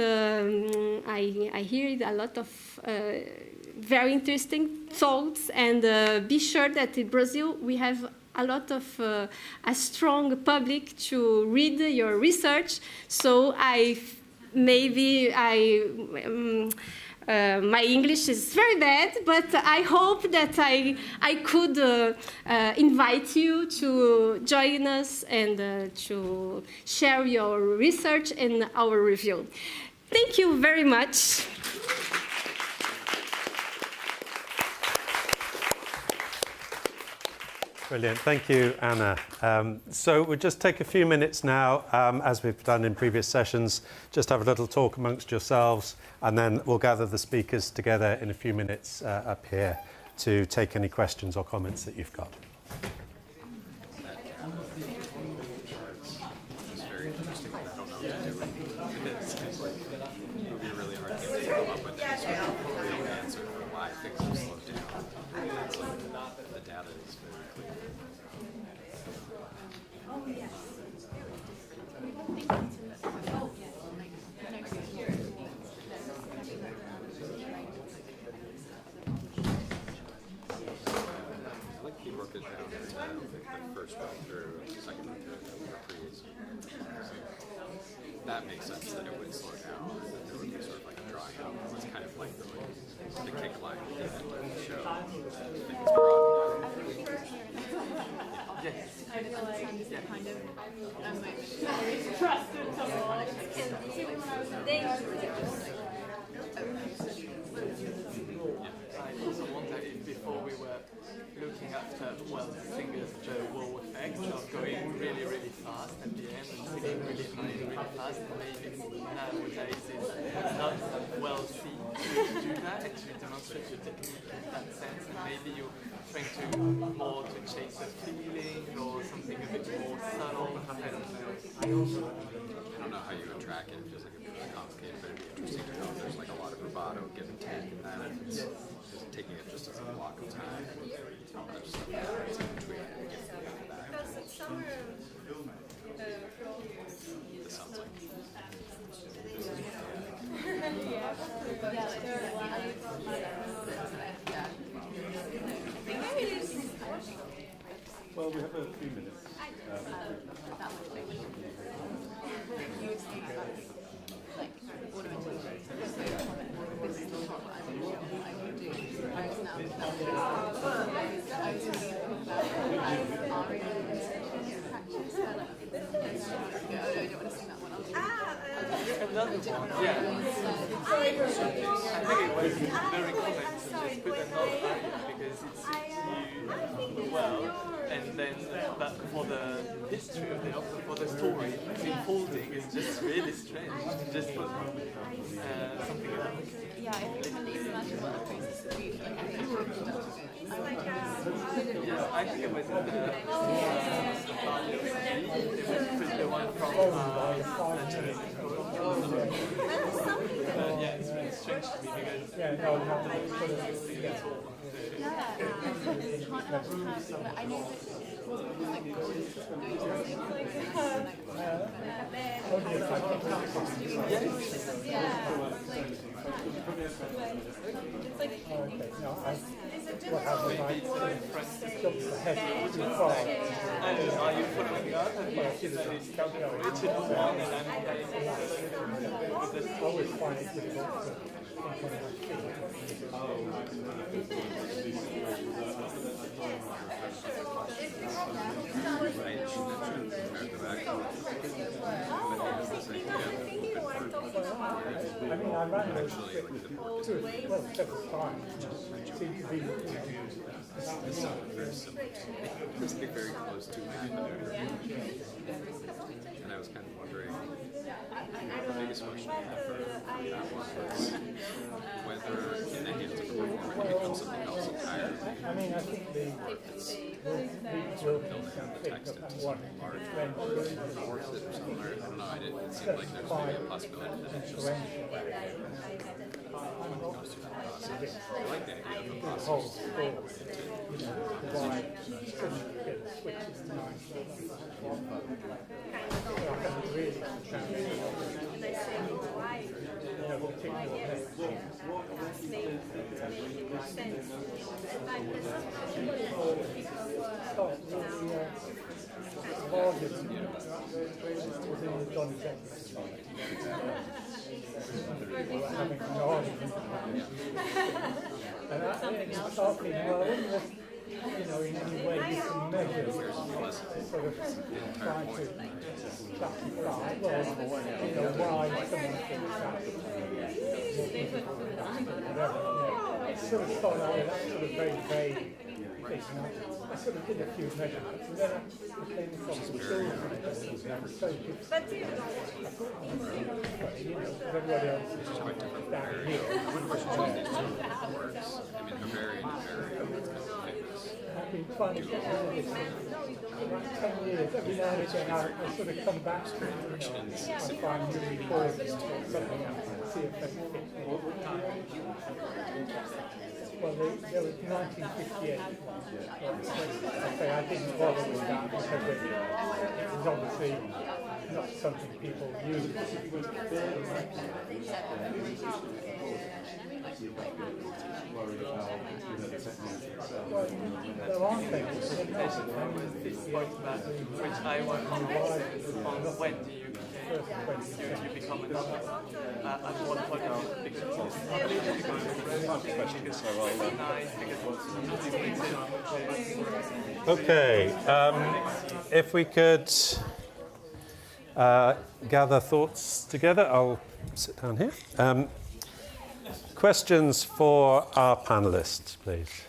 I hear a lot of very interesting thoughts, and be sure that in Brazil we have a lot of a strong public to read your research. So My English is very bad, but I hope that I could invite you to join us and to share your research and our review. Thank you very much. Brilliant. Thank you, Anna. So we'll just take a few minutes now, as we've done in previous sessions, just have a little talk amongst yourselves, and then we'll gather the speakers together in a few minutes up here to take any questions or comments that you've got. That makes sense that it would slow down, and that there would be sort of like a drawing out. It's kind of like the kick line at the end of the show. Yes. I feel like kind of trusted someone. Also wondered before we were looking at singers the wall effect of going really, really fast at the end and singing really high and really fast. Maybe nowadays it's not well seen to do that and to demonstrate your technique in that sense. And maybe you're trying to more to chase a feeling or something a bit more subtle. I don't know how you would track it. It feels like it's really complicated, but it'd be interesting to know if there's like a lot of bravado, give and take in that. It's taking it just as a block of time. There's stuff that's in between and getting back. This sounds like Well, we have a few minutes. another one. Yeah. I think it was very common to just put another barrier because it suits you well, and then that for the history of the opera, for the story, unfolding is just really strange to just put something else. Yeah, I can imagine what the process would be for like Yeah, I think it was in the the one from yeah, it's really strange to me because Yeah, no, we have to sort of I know that it wasn't like going to the same place. It's like what happened, I jumped ahead too far. are you following up? And that is the original one, and I'm I always find it difficult to think on my feet. I mean, I ran those several times. It seemed to be it's very close to my and I was kind of wondering, the biggest question I had for that one was whether in the hands of a performer it becomes something else entirely. I mean, I think the building text and one or morphs it or something. I don't know. It seemed like there's maybe a possibility that it's just goes through that process. I like the idea of the process. having an argument. And it's talking, well, I wonder if, in any way you can measure, sort of trying to classify, well, why someone thinks that. It's sort of thought, that's sort of very vague thing. I sort of did a few measurements, and then I came across the children, and so everybody else is Quite different. down here. One question is how it works. I mean, Bavarian is very famous. I've been trying to get rid of this for about 10 years. Every now and again I sort of come back to it, and find new reports or something else and see if they fit. Well, there was 1958. Okay, I didn't bother with that because it was obviously not something people use. Well, there are things. Which I want on when do you become a doctor? At what point do you Okay, if we could gather thoughts together, I'll sit down here. Questions for our panelists, please.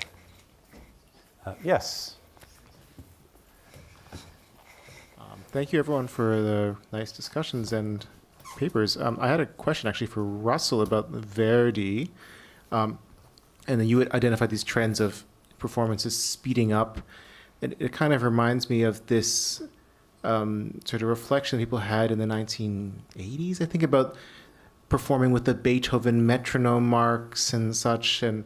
Yes. Thank you, everyone, for the nice discussions and papers. I had a question, actually, for Russell about Verdi. And then you had identified these trends of performances speeding up. It kind of reminds me of this sort of reflection people had in the 1980s, I think, about performing with the Beethoven metronome marks and such. And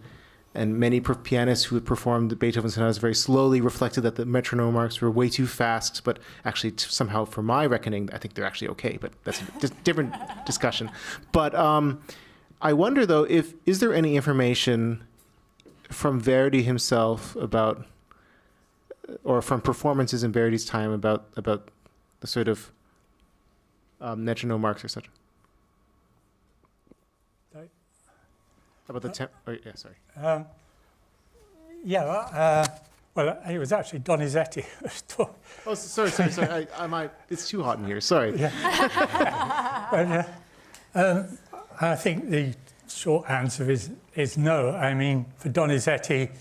many pianists who had performed the Beethoven sonatas very slowly reflected that the metronome marks were way too fast, but actually somehow, for my reckoning, I think they're actually okay, but that's a different discussion. But I wonder, though, is there any information from Verdi himself about, or from performances in Verdi's time about the sort of metronome marks or such? About the temp? Oh, yeah, sorry. Well, it was actually Donizetti who was talking. Oh, sorry. It's too hot in here. Sorry. Yeah. I think the short answer is no. I mean, for Donizetti,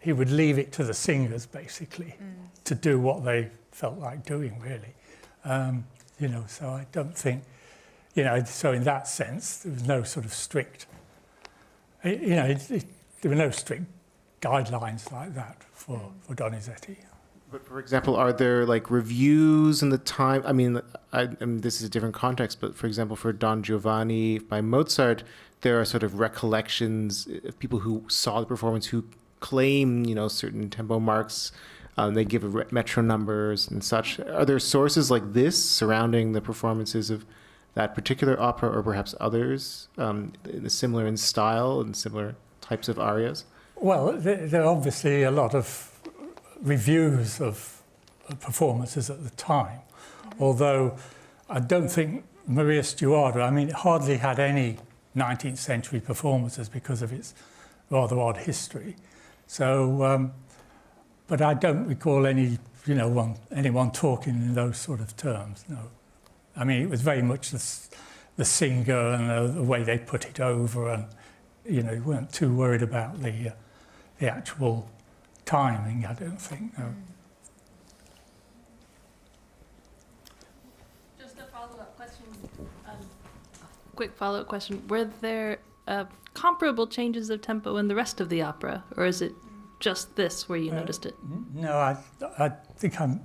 he would leave it to the singers, basically, to do what they felt like doing, really. So I don't think, so in that sense, there was no sort of strict, there were no strict guidelines like that for Donizetti. But for example, are there like reviews in the time? I mean, this is a different context, but for example, for Don Giovanni by Mozart, there are sort of recollections of people who saw the performance who claim, certain tempo marks. They give metro numbers and such. Are there sources like this surrounding the performances of that particular opera, or perhaps others, similar in style and similar types of arias? Well, there are obviously a lot of reviews of performances at the time, although I don't think Maria Stuarda, it hardly had any 19th century performances because of its rather odd history. So, but I don't recall anyone talking in those sort of terms, no. It was very much the singer and the way they put it over, and, you weren't too worried about the actual timing, I don't think, no. Just a follow-up question. Quick follow-up question. Were there comparable changes of tempo in the rest of the opera, or is it just this where you noticed it? No, I think I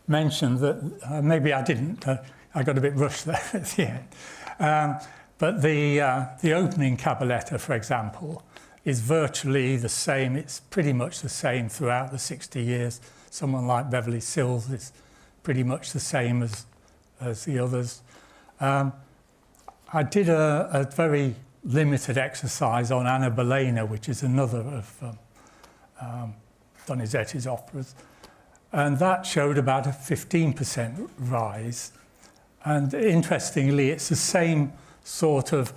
mentioned that, maybe I didn't, I got a bit rushed there at the end. But the opening Cabaletta, for example, is virtually the same. It's pretty much the same throughout the 60 years. Someone like Beverly Sills is pretty much the same as the others. I did a very limited exercise on Anna Bolena, which is another of Donizetti's operas, and that showed about a 15% rise. And interestingly, it's the same sort of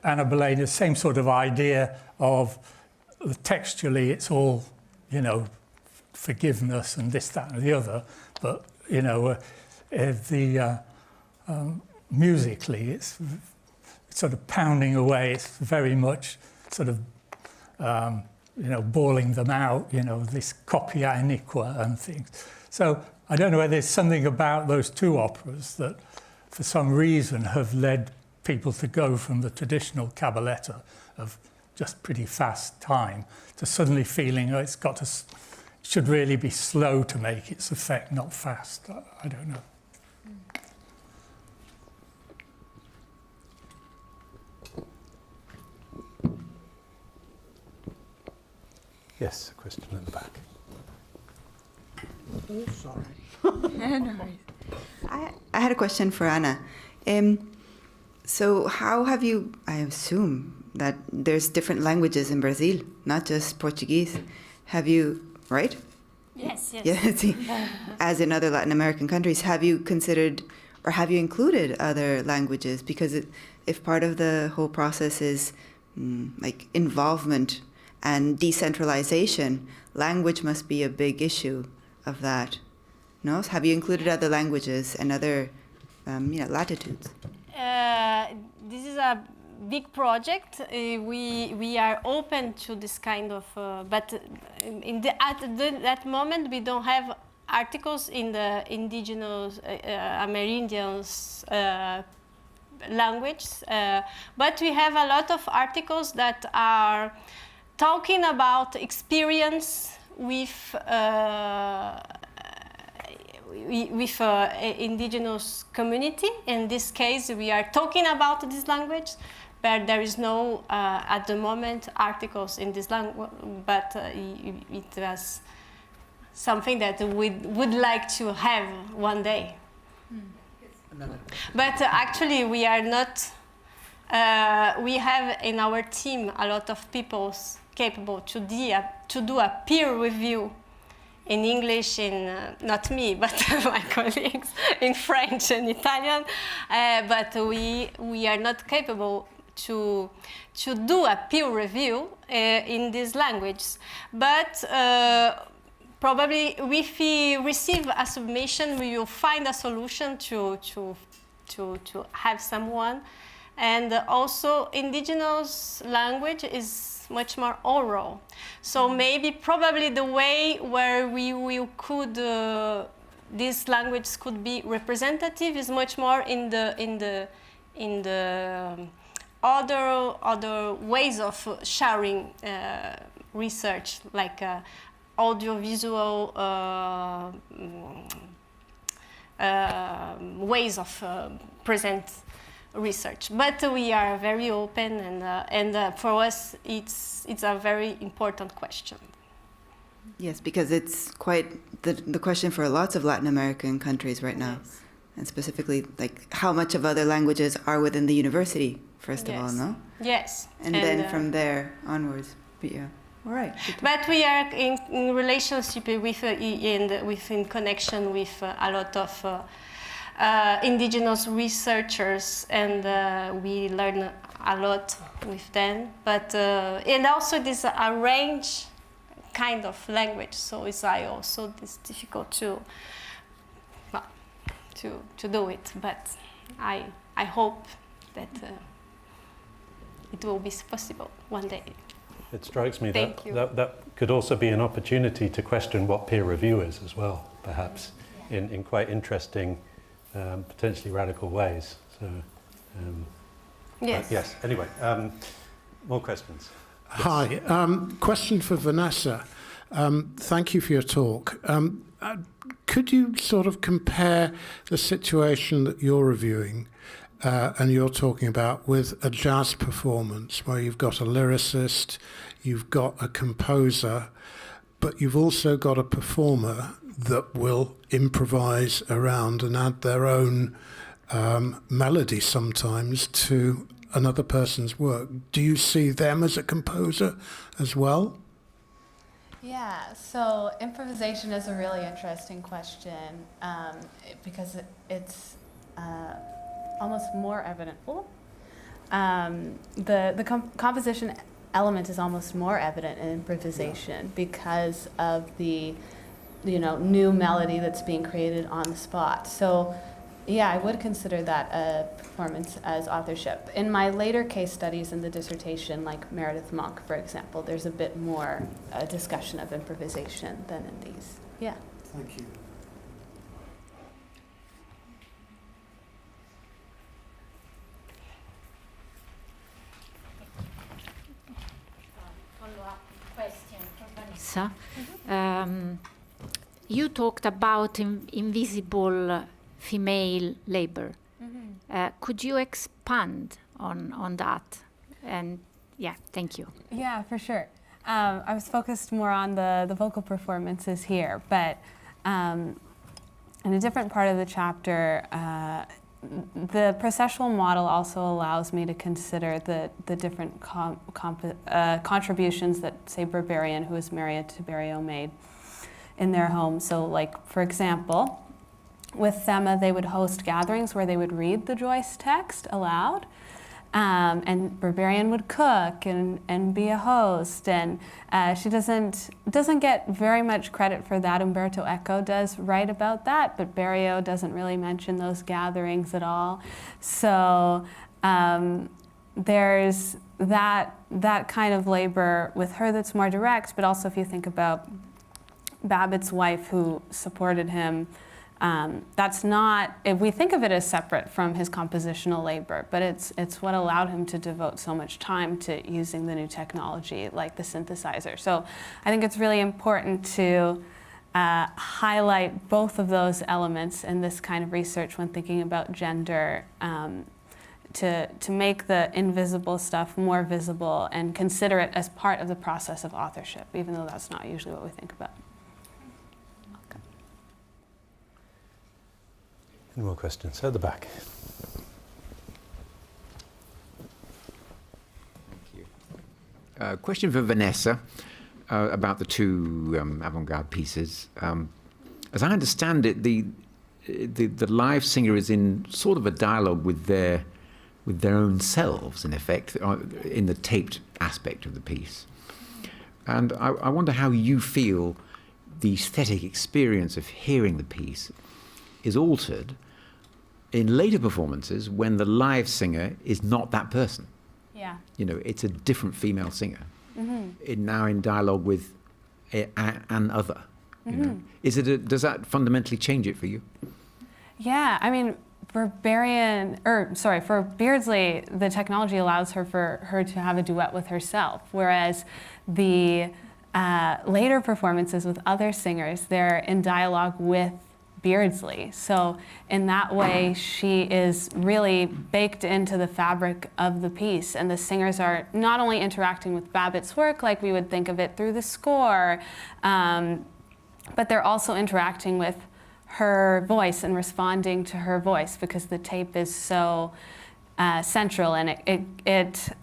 Anna Boleyn's same sort of idea of textually it's all, you know, forgiveness and this, that, and the other, but you know, musically it's sort of pounding away. It's very much sort of you know, bawling them out. You know, this copia iniqua and things. So I don't know whether there's something about those two operas that, for some reason, have led people to go from the traditional cabaletta of just pretty fast time to suddenly feeling, oh, it's got to, should really be slow to make its effect, not fast. I don't know. Yes, a question in the back. Oh, sorry. No worries. I had a question for Anna. So how have you, I assume that there's different languages in Brazil, not just Portuguese. Have you, right? Yes, yes. Yeah, see, as in other Latin American countries, have you considered or have you included other languages? Because if part of the whole process is like involvement and decentralization, language must be a big issue of that. No? So have you included other languages and other latitudes? This is a big project. We are open to this kind of, but at that moment we don't have articles in the indigenous Amerindians language, but we have a lot of articles that are talking about experience with indigenous community. In this case, we are talking about this language, but there is no, at the moment, articles in this language, but it was something that we would like to have one day. But actually, we are not, we have in our team a lot of people capable to do a peer review in English, not me, but my colleagues in French and Italian, but we are not capable to do a peer review in these languages. But probably if we receive a submission, we will find a solution to have someone. And also indigenous language is much more oral. So maybe probably the way where we could this language could be representative is much more in the other ways of sharing research, like audiovisual ways of present research. But we are very open, and for us it's a very important question. Yes, because it's quite the question for lots of Latin American countries right now. Yes. And specifically, like, how much of other languages are within the university, first of all, no? Yes. And then from there onwards, but yeah. All right. But we are in relationship with, in connection with a lot of indigenous researchers, and we learn a lot with them. But and also this arrange kind of language, so it's also this difficult to do it. But I hope that it will be possible one day. It strikes me that could also be an opportunity to question what peer review is as well, perhaps, in quite interesting, potentially radical ways. So, yes. Yes. Anyway, more questions. Yes. Hi. Question for Vanessa. Thank you for your talk. Could you sort of compare the situation that you're reviewing and you're talking about with a jazz performance where you've got a lyricist, you've got a composer, but you've also got a performer that will improvise around and add their own melody sometimes to another person's work? Do you see them as a composer as well? Yeah, so improvisation is a really interesting question because it's almost more evident. the composition element is almost more evident in improvisation because of the new melody that's being created on the spot. So yeah, I would consider that a performance as authorship. In my later case studies in the dissertation, like Meredith Monk, for example, there's a bit more discussion of improvisation than in these. Yeah. Thank you. Follow-up question for Vanessa. You talked about invisible female labor. Could you expand on that? And yeah, thank you. Yeah, for sure. I was focused more on the vocal performances here, but in a different part of the chapter, the processual model also allows me to consider the different contributions that, say, Berberian, who is Maria Tiberio, made in their home. So, like, for example, with Thema, they would host gatherings where they would read the Joyce text aloud, and Berberian would cook and be a host. And she doesn't get very much credit for that. Umberto Eco does write about that, but Berio doesn't really mention those gatherings at all. So there's that kind of labor with her that's more direct. But also, if you think about Babbitt's wife, who supported him. That's not, if we think of it as separate from his compositional labor, but it's what allowed him to devote so much time to using the new technology like the synthesizer. So I think it's really important to highlight both of those elements in this kind of research when thinking about gender, to make the invisible stuff more visible and consider it as part of the process of authorship, even though that's not usually what we think about. Any more questions? At the back. Thank you. Question for Vanessa about the two avant-garde pieces. As I understand it, the live singer is in sort of a dialogue with their own selves, in effect, in the taped aspect of the piece. And I wonder how you feel the aesthetic experience of hearing the piece is altered in later performances when the live singer is not that person. Yeah. It's a different female singer. Now in dialogue with an other. Does that fundamentally change it for you? Yeah, I mean, for Beardsley, the technology allows for her to have a duet with herself, whereas the later performances with other singers, they're in dialogue with Beardsley. So in that way, she is really baked into the fabric of the piece, and the singers are not only interacting with Babbitt's work like we would think of it through the score, but they're also interacting with her voice and responding to her voice because the tape is so central, and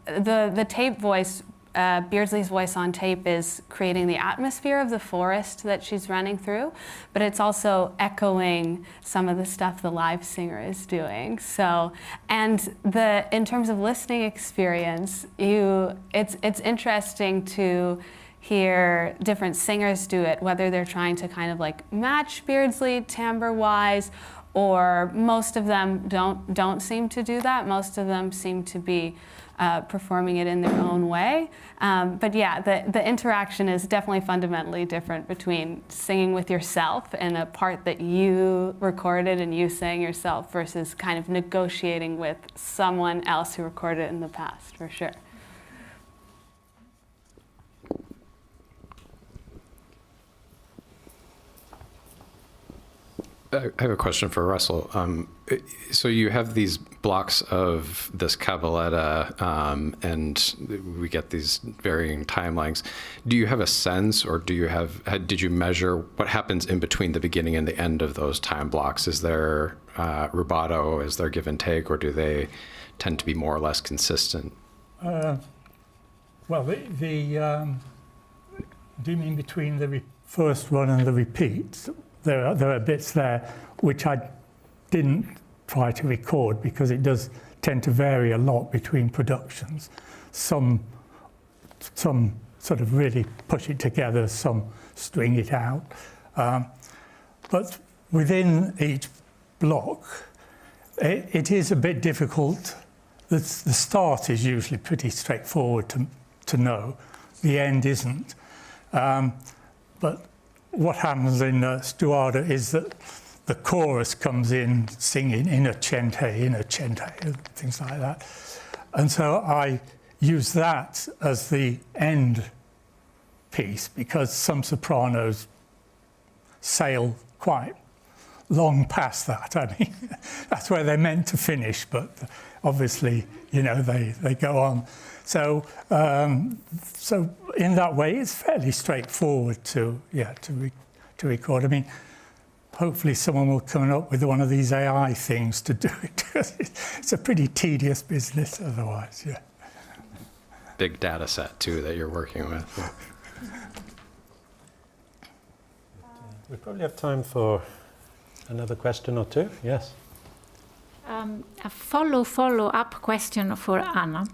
the tape voice, Beardsley's voice on tape is creating the atmosphere of the forest that she's running through, but it's also echoing some of the stuff the live singer is doing. So, and in terms of listening experience, it's interesting to hear different singers do it, whether they're trying to kind of like match Beardsley timbre-wise, or most of them don't seem to do that. Most of them seem to be performing it in their own way. But yeah, the interaction is definitely fundamentally different between singing with yourself in a part that you recorded and you sang yourself versus kind of negotiating with someone else who recorded it in the past, for sure. I have a question for Russell. So you have these blocks of this Cabaletta, and we get these varying timelines. Do you have a sense, or did you measure what happens in between the beginning and the end of those time blocks? Is there rubato? Is there give and take, or do they tend to be more or less consistent? Well, do you mean between the first run and the repeats? There are bits there which I didn't try to record because it does tend to vary a lot between productions. Some sort of really push it together, some string it out. But within each block, it is a bit difficult. The start is usually pretty straightforward to know. The end isn't. But what happens in Stuarda is that the chorus comes in singing in a cente, things like that. And so I use that as the end piece because some sopranos sail quite long past that. I mean, that's where they're meant to finish, but obviously, you know, they go on. So, so in that way, it's fairly straightforward to record. I mean, hopefully someone will come up with one of these AI things to do it, because it's a pretty tedious business otherwise, yeah. Big data set, too, that you're working with. Yeah. We probably have time for another question or two. Yes? A follow-up question for Anna,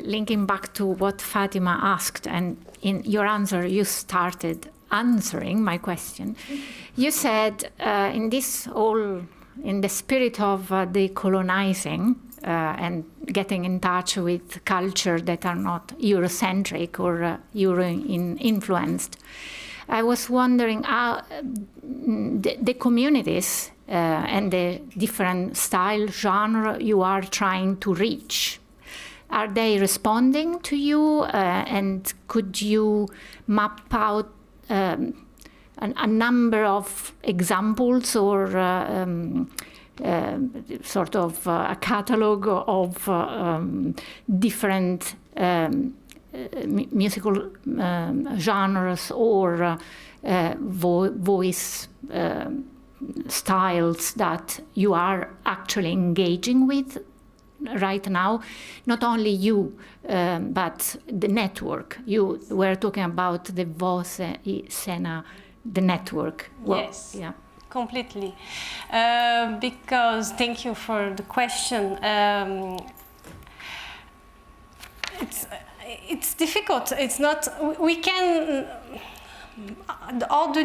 linking back to what Fatima asked, and in your answer you started answering my question. You said in the spirit of decolonizing and getting in touch with culture that are not Eurocentric or Euro-influenced, I was wondering how the communities and the different style, genre you are trying to reach, are they responding to you? And could you map out a number of examples or sort of a catalogue of different musical genres or voice styles that you are actually engaging with right now? Not only you, but the network. You were talking about the Voz Cena, the network. Well, yes, yeah. Completely. Because, thank you for the question. It's difficult. It's not. We can. All the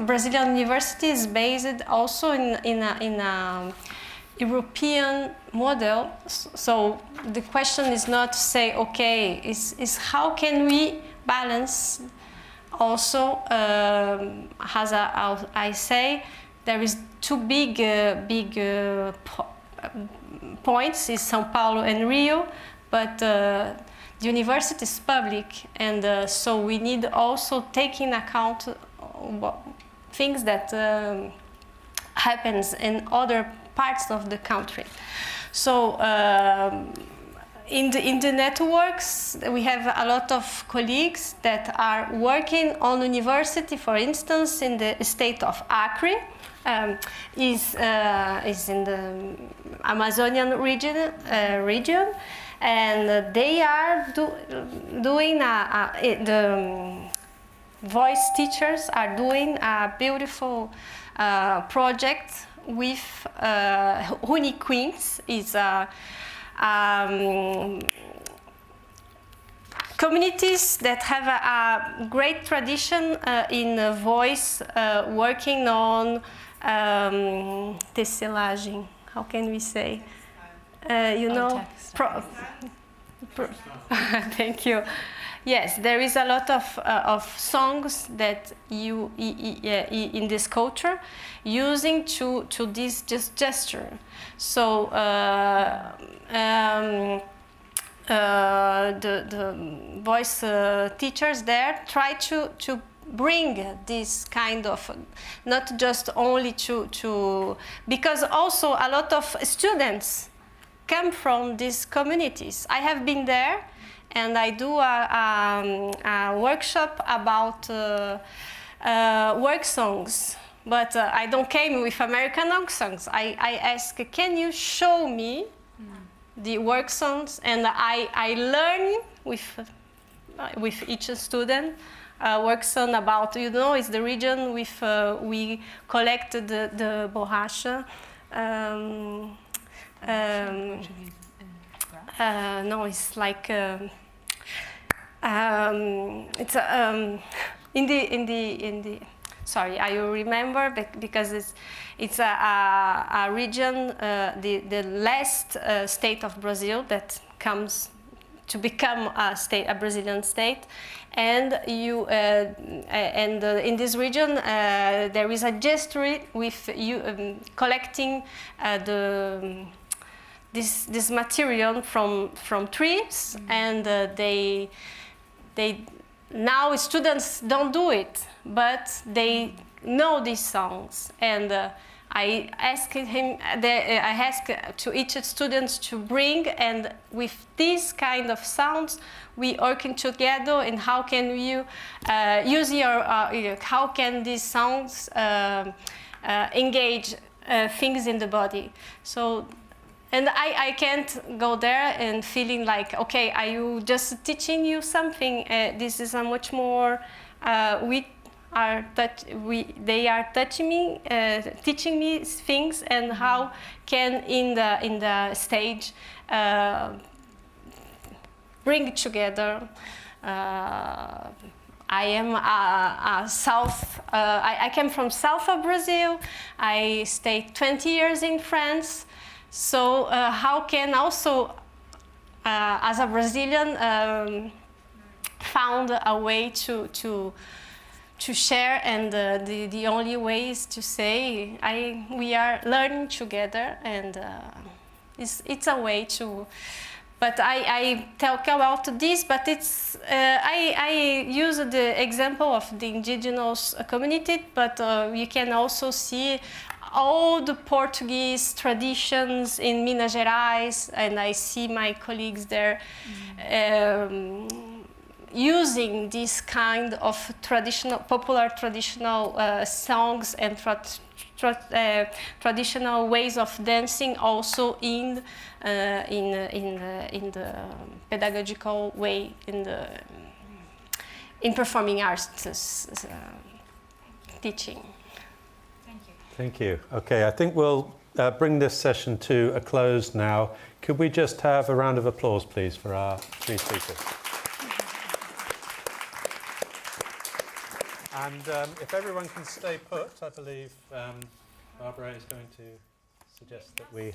Brazilian university is based also in a European model. So the question is not to say, okay, is how can we balance also, as I say, there is two big points, is São Paulo and Rio, but the university is public, and so we need also take in account things that happens in other parts of the country. So in the networks, we have a lot of colleagues that are working on university. For instance, in the state of Acre, is in the Amazonian region, and they are doing the voice teachers are doing a beautiful project with Honey Queens. Is communities that have a great tradition in voice, working on tecelagem. How can we say? You know, thank you. Yes, there is a lot of songs that you in this culture using to this just gesture. So the voice teachers there try to bring this kind of, not just only to because also a lot of students come from these communities. I have been there, and I do a workshop about work songs, but I don't came with American work songs. I ask, can you show me the work songs? And I learn with each student work song about, you know, it's the region with we collected the borracha. No, it's like it's in the. Sorry, I remember because it's a region, the last state of Brazil that comes to become a Brazilian state, and in this region there is a gestury with you collecting this material from trees, and they now students don't do it, but they know these songs, and I asked to each student to bring, and with these kind of sounds, we working together. And how can you use how can these sounds engage things in the body? So. And I can't go there and feeling like, okay, are you just teaching you something? This is a much more, they are teaching me things, and how can in the stage bring it together. I am I came from south of Brazil. I stayed 20 years in France. So how can also, as a Brazilian, found a way to share, and the only way is to say we are learning together, and it's a way to. But I talk about this, but it's I use the example of the indigenous community, but you can also see all the Portuguese traditions in Minas Gerais, and I see my colleagues there using this kind of popular traditional songs and traditional ways of dancing, also in the pedagogical way, in performing arts teaching. Thank you. Okay, I think we'll bring this session to a close now. Could we just have a round of applause, please, for our three speakers? And if everyone can stay put, I believe Barbara is going to suggest that we